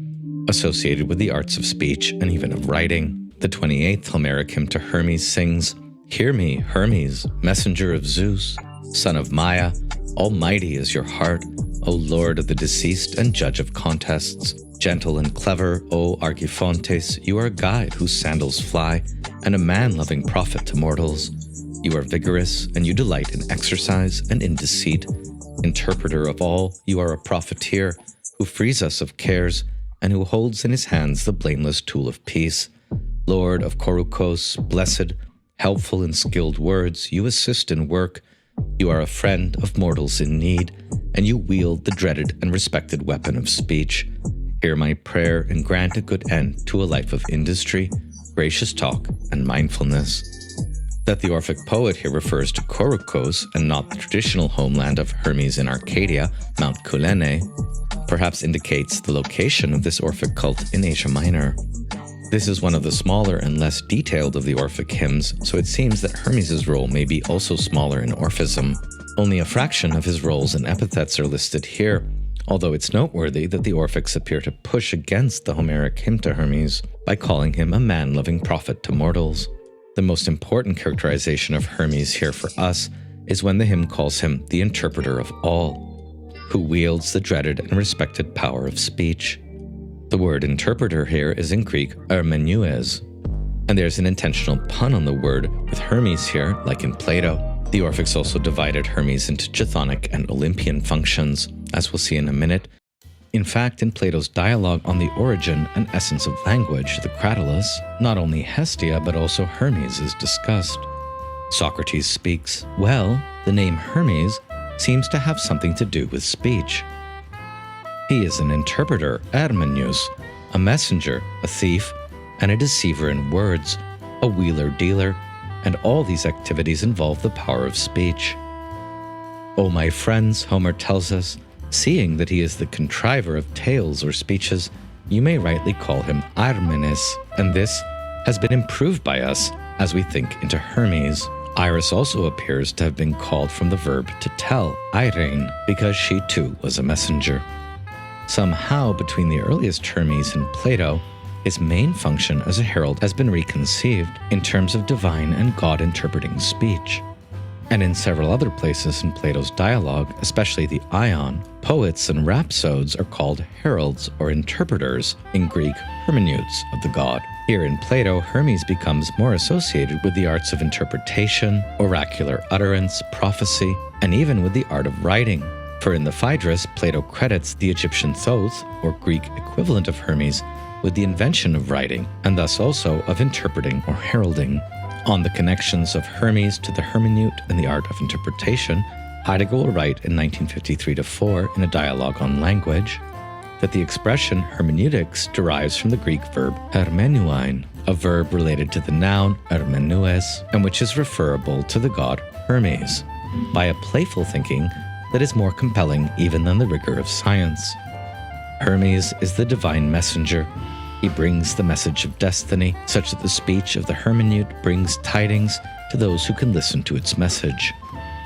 associated with the arts of speech and even of writing. The 28th Homeric hymn to Hermes sings, "Hear me, Hermes, messenger of Zeus, son of Maia, almighty is your heart, O lord of the deceased and judge of contests. Gentle and clever, O Archifontes, you are a guide whose sandals fly, and a man-loving prophet to mortals. You are vigorous, and you delight in exercise and in deceit. Interpreter of all, you are a profiteer, who frees us of cares, and who holds in his hands the blameless tool of peace. Lord of Kourokos, blessed, helpful in skilled words, you assist in work. You are a friend of mortals in need, and you wield the dreaded and respected weapon of speech. Hear my prayer and grant a good end to a life of industry, gracious talk, and mindfulness." That the Orphic poet here refers to Kourokos and not the traditional homeland of Hermes in Arcadia, Mount Kylene, perhaps indicates the location of this Orphic cult in Asia Minor. This is one of the smaller and less detailed of the Orphic hymns, so it seems that Hermes' role may be also smaller in Orphism. Only a fraction of his roles and epithets are listed here, although it's noteworthy that the Orphics appear to push against the Homeric hymn to Hermes by calling him a man-loving prophet to mortals. The most important characterization of Hermes here for us is when the hymn calls him the interpreter of all, who wields the dreaded and respected power of speech. The word interpreter here is in Greek Hermeneut, and there's an intentional pun on the word with Hermes here, like in Plato. The Orphics also divided Hermes into Chthonic and Olympian functions, as we'll see in a minute. In fact, in Plato's dialogue on the origin and essence of language, the Cratylus, not only Hestia but also Hermes is discussed. Socrates speaks, well, the name Hermes seems to have something to do with speech. He is an interpreter, Hermeneut, a messenger, a thief, and a deceiver in words, a wheeler-dealer, and all these activities involve the power of speech. O my friends, Homer tells us, seeing that he is the contriver of tales or speeches, you may rightly call him Armenes, and this has been improved by us as we think into Hermes. Iris also appears to have been called from the verb to tell, Irene, because she too was a messenger. Somehow, between the earliest Hermes and Plato, his main function as a herald has been reconceived in terms of divine and God-interpreting speech. And in several other places in Plato's dialogue, especially the Ion, poets and rhapsodes are called heralds or interpreters, in Greek, hermeneuts of the god. Here in Plato, Hermes becomes more associated with the arts of interpretation, oracular utterance, prophecy, and even with the art of writing. For in the Phaedrus, Plato credits the Egyptian Thoth, or Greek equivalent of Hermes, with the invention of writing, and thus also of interpreting or heralding. On the connections of Hermes to the Hermeneut and the art of interpretation, Heidegger will write in 1953-4 in a dialogue on language that the expression hermeneutics derives from the Greek verb hermeneuein, a verb related to the noun hermeneues, and which is referable to the god Hermes, by a playful thinking that is more compelling even than the rigor of science. Hermes is the divine messenger. He brings the message of destiny, such that the speech of the Hermeneut brings tidings to those who can listen to its message.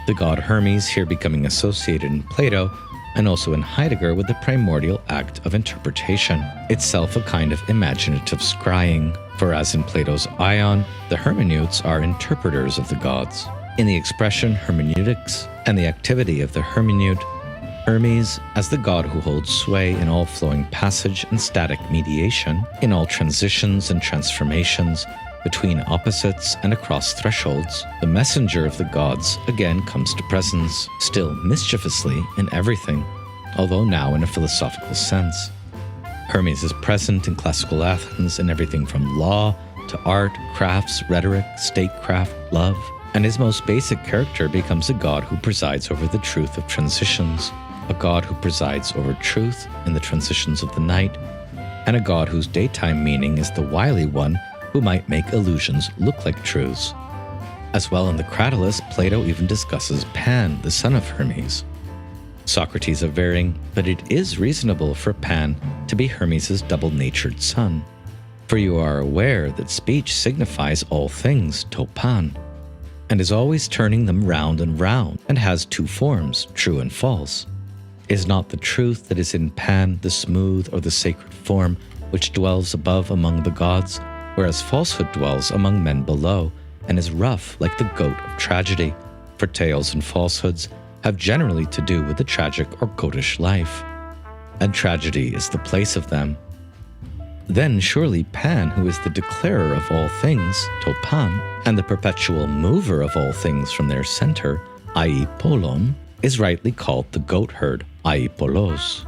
The god Hermes here becoming associated in Plato and also in Heidegger with the primordial act of interpretation, itself a kind of imaginative scrying, for as in Plato's Ion, the Hermeneuts are interpreters of the gods. In the expression hermeneutics and the activity of the Hermeneut, Hermes, as the god who holds sway in all flowing passage and static mediation, in all transitions and transformations, between opposites and across thresholds, the messenger of the gods again comes to presence, still mischievously in everything, although now in a philosophical sense. Hermes is present in classical Athens in everything from law to art, crafts, rhetoric, statecraft, love, and his most basic character becomes a god who presides over the truth of transitions, a god who presides over truth in the transitions of the night, and a god whose daytime meaning is the wily one who might make illusions look like truths. As well in the Cratylus, Plato even discusses Pan, the son of Hermes. Socrates averring that it is reasonable for Pan to be Hermes' double-natured son. For you are aware that speech signifies all things, to pan, and is always turning them round and has two forms, true and false. Is not the truth that is in Pan the smooth or the sacred form which dwells above among the gods, whereas falsehood dwells among men below, and is rough like the goat of tragedy, for tales and falsehoods have generally to do with the tragic or goatish life, and tragedy is the place of them. Then surely Pan, who is the declarer of all things, to pan, and the perpetual mover of all things from their center, i.e. polon, is rightly called the goatherd, i.e. polos.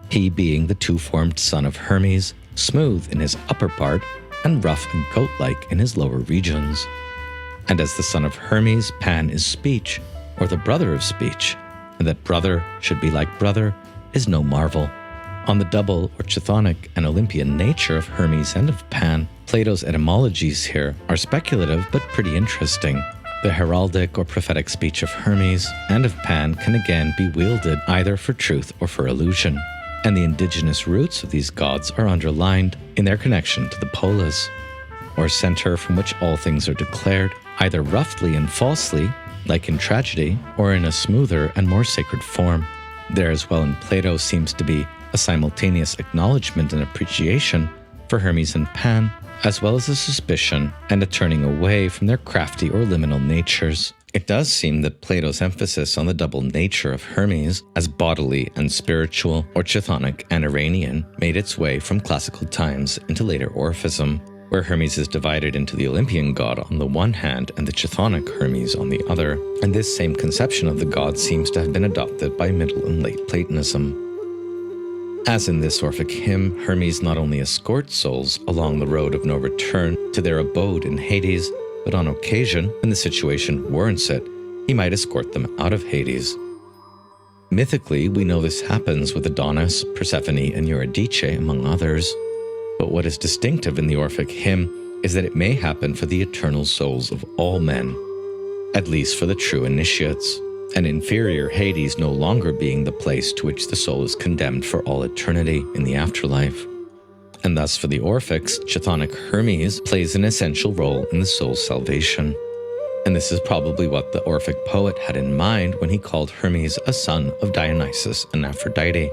He being the two-formed son of Hermes, smooth in his upper part, and rough and goat-like in his lower regions. And as the son of Hermes, Pan is speech, or the brother of speech, and that brother should be like brother is no marvel. On the double or chthonic and Olympian nature of Hermes and of Pan, Plato's etymologies here are speculative but pretty interesting. The heraldic or prophetic speech of Hermes and of Pan can again be wielded either for truth or for illusion, and the indigenous roots of these gods are underlined in their connection to the polis, or center from which all things are declared, either roughly and falsely, like in tragedy, or in a smoother and more sacred form. There as well in Plato seems to be a simultaneous acknowledgement and appreciation for Hermes and Pan, as well as a suspicion and a turning away from their crafty or liminal natures. It does seem that Plato's emphasis on the double nature of Hermes as bodily and spiritual, or chthonic and Iranian, made its way from classical times into later Orphism, where Hermes is divided into the Olympian god on the one hand and the chthonic Hermes on the other, and this same conception of the god seems to have been adopted by Middle and Late Platonism. As in this Orphic hymn, Hermes not only escorts souls along the road of no return to their abode in Hades, but on occasion, when the situation warrants it, he might escort them out of Hades. Mythically, we know this happens with Adonis, Persephone, and Eurydice, among others. But what is distinctive in the Orphic hymn is that it may happen for the eternal souls of all men, at least for the true initiates, an inferior Hades no longer being the place to which the soul is condemned for all eternity in the afterlife. And thus for the Orphics, chthonic Hermes plays an essential role in the soul's salvation. And this is probably what the Orphic poet had in mind when he called Hermes a son of Dionysos and Aphrodite.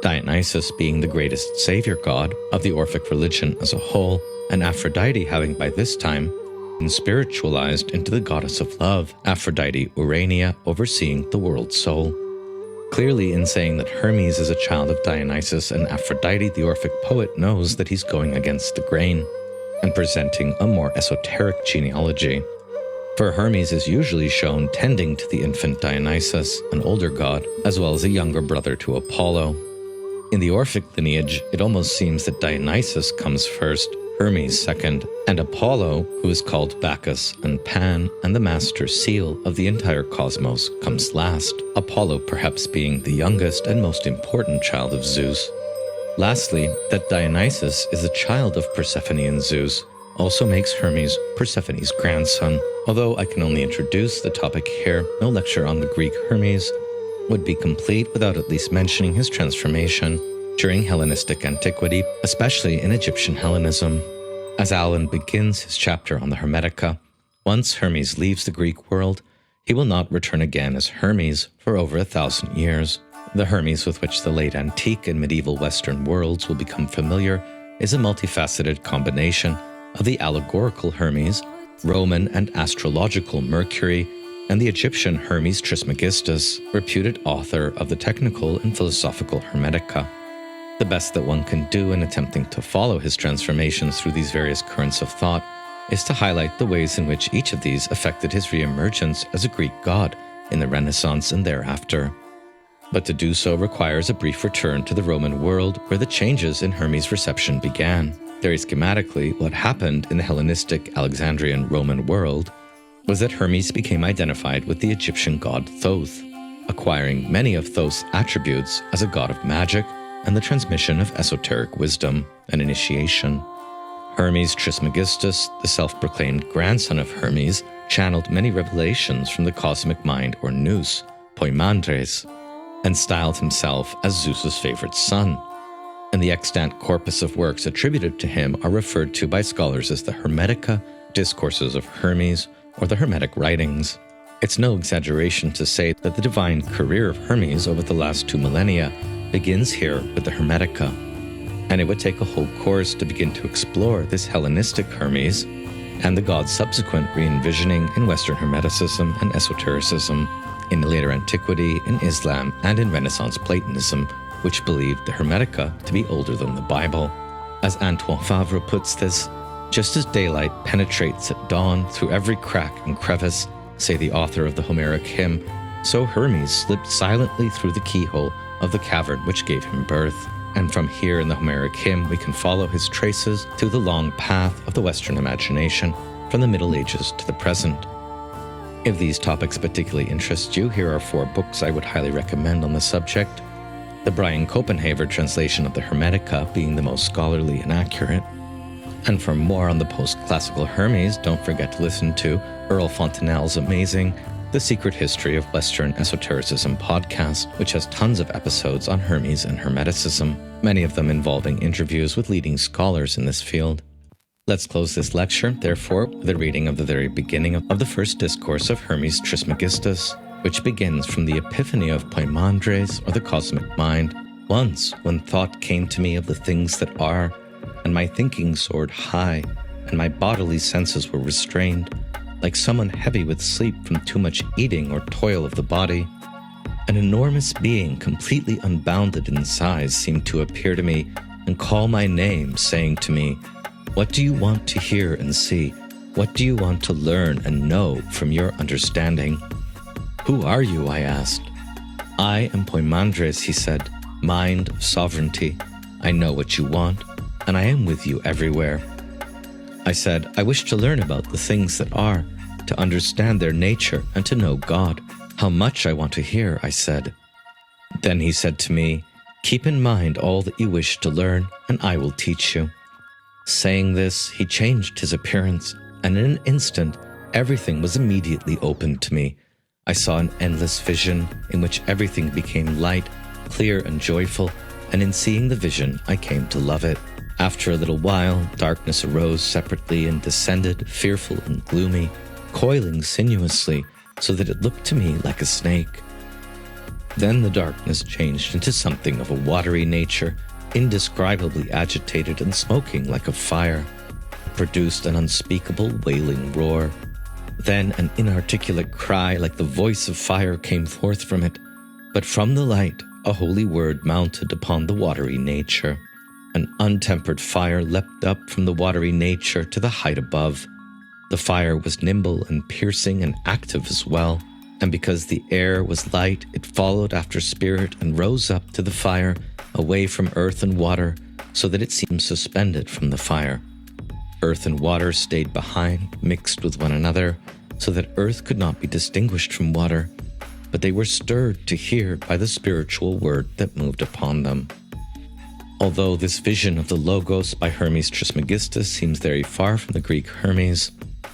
Dionysos being the greatest savior god of the Orphic religion as a whole, and Aphrodite having by this time been spiritualized into the goddess of love, Aphrodite Urania, overseeing the world's soul. Clearly, in saying that Hermes is a child of Dionysos and Aphrodite, the Orphic poet knows that he's going against the grain and presenting a more esoteric genealogy. For Hermes is usually shown tending to the infant Dionysos, an older god, as well as a younger brother to Apollo. In the Orphic lineage, it almost seems that Dionysos comes first, Hermes second, and Apollo, who is called Bacchus and Pan and the master seal of the entire cosmos, comes last, Apollo perhaps being the youngest and most important child of Zeus. Lastly, that Dionysos is a child of Persephone and Zeus also makes Hermes Persephone's grandson. Although I can only introduce the topic here, no lecture on the Greek Hermes would be complete without at least mentioning his transformation during Hellenistic antiquity, especially in Egyptian Hellenism. As Allen begins his chapter on the Hermetica, once Hermes leaves the Greek world, he will not return again as Hermes for over 1,000 years. The Hermes with which the late antique and medieval Western worlds will become familiar is a multifaceted combination of the allegorical Hermes, Roman and astrological Mercury, and the Egyptian Hermes Trismegistus, reputed author of the technical and philosophical Hermetica. The best that one can do in attempting to follow his transformations through these various currents of thought is to highlight the ways in which each of these affected his re-emergence as a Greek god in the Renaissance and thereafter. But to do so requires a brief return to the Roman world where the changes in Hermes' reception began. Very schematically, what happened in the Hellenistic Alexandrian Roman world was that Hermes became identified with the Egyptian god Thoth, acquiring many of Thoth's attributes as a god of magic and the transmission of esoteric wisdom and initiation. Hermes Trismegistus, the self-proclaimed grandson of Hermes, channeled many revelations from the cosmic mind or nous, Poimandres, and styled himself as Zeus's favorite son. And the extant corpus of works attributed to him are referred to by scholars as the Hermetica, Discourses of Hermes, or the Hermetic Writings. It's no exaggeration to say that the divine career of Hermes over the last 2 millennia begins here with the Hermetica, and it would take a whole course to begin to explore this Hellenistic Hermes and the god's subsequent re-envisioning in Western Hermeticism and esotericism, in later antiquity, in Islam, and in Renaissance Platonism, which believed the Hermetica to be older than the Bible. As Antoine Favre puts this, just as daylight penetrates at dawn through every crack and crevice, say the author of the Homeric hymn, so Hermes slipped silently through the keyhole of the cavern which gave him birth. And from here in the Homeric hymn, we can follow his traces through the long path of the Western imagination from the Middle Ages to the present. If these topics particularly interest you, here are 4 books I would highly recommend on the subject. The Brian Copenhaver translation of the Hermetica being the most scholarly and accurate. And for more on the post-classical Hermes, don't forget to listen to Earl Fontenelle's amazing The the Secret History of Western Esotericism podcast, which has tons of episodes on Hermes and Hermeticism, many of them involving interviews with leading scholars in this field. Let's close this lecture, therefore, with a reading of the very beginning of the first discourse of Hermes Trismegistus, which begins from the epiphany of Poimandres, or the cosmic mind. Once, when thought came to me of the things that are, and my thinking soared high, and my bodily senses were restrained, like someone heavy with sleep from too much eating or toil of the body, an enormous being completely unbounded in size seemed to appear to me and call my name, saying to me, "What do you want to hear and see? What do you want to learn and know from your understanding?" "Who are you?" I asked. "I am Poimandres," he said, "mind of sovereignty. I know what you want, and I am with you everywhere." I said, "I wish to learn about the things that are, to understand their nature and to know God." "How much I want to hear," I said. Then he said to me, "Keep in mind all that you wish to learn, and I will teach you." Saying this, he changed his appearance, and in an instant, everything was immediately opened to me. I saw an endless vision in which everything became light, clear, and joyful, and in seeing the vision, I came to love it. After a little while, darkness arose separately and descended, fearful and gloomy, coiling sinuously, so that it looked to me like a snake. Then the darkness changed into something of a watery nature, indescribably agitated and smoking like a fire. It produced an unspeakable wailing roar. Then an inarticulate cry like the voice of fire came forth from it, but from the light a holy word mounted upon the watery nature. An untempered fire leapt up from the watery nature to the height above. The fire was nimble and piercing and active as well, and because the air was light, it followed after spirit and rose up to the fire, away from earth and water, so that it seemed suspended from the fire. Earth and water stayed behind, mixed with one another, so that earth could not be distinguished from water, but they were stirred to hear by the spiritual word that moved upon them. Although this vision of the Logos by Hermes Trismegistus seems very far from the Greek Hermes,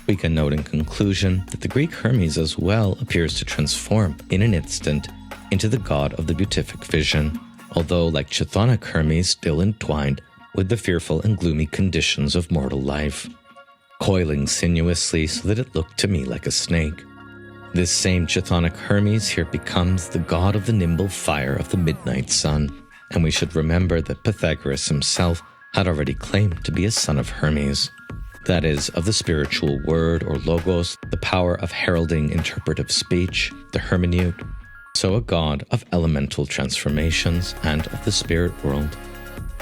we can note in conclusion that the Greek Hermes as well appears to transform in an instant into the god of the beatific vision, although like Chthonic Hermes still entwined with the fearful and gloomy conditions of mortal life, coiling sinuously so that it looked to me like a snake. This same Chthonic Hermes here becomes the god of the nimble fire of the midnight sun, and we should remember that Pythagoras himself had already claimed to be a son of Hermes, that is, of the spiritual word or logos, the power of heralding interpretive speech, the Hermeneut, so a god of elemental transformations and of the spirit world.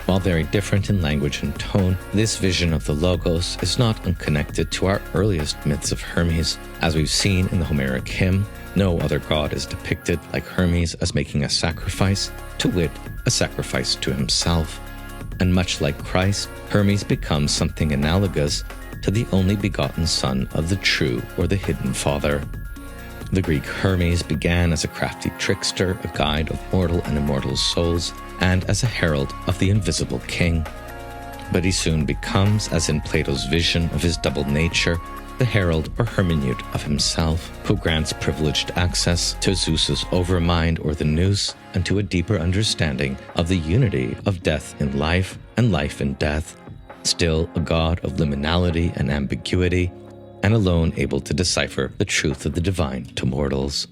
While very different in language and tone, this vision of the Logos is not unconnected to our earliest myths of Hermes. As we've seen in the Homeric hymn, no other god is depicted like Hermes as making a sacrifice, to wit, a sacrifice to himself. And much like Christ, Hermes becomes something analogous to the only begotten Son of the true or the hidden Father. The Greek Hermes began as a crafty trickster, a guide of mortal and immortal souls, and as a herald of the invisible king. But he soon becomes, as in Plato's vision of his double nature, the herald or hermeneut of himself, who grants privileged access to Zeus's overmind or the nous, and to a deeper understanding of the unity of death in life and life in death, still a god of liminality and ambiguity, and alone able to decipher the truth of the divine to mortals.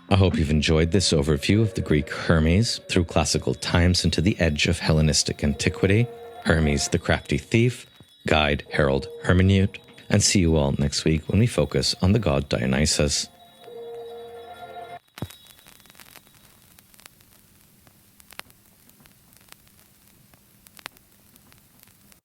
I hope you've enjoyed this overview of the Greek Hermes through classical times into the edge of Hellenistic antiquity, Hermes the crafty thief, guide, herald, hermeneut, and see you all next week when we focus on the god Dionysos.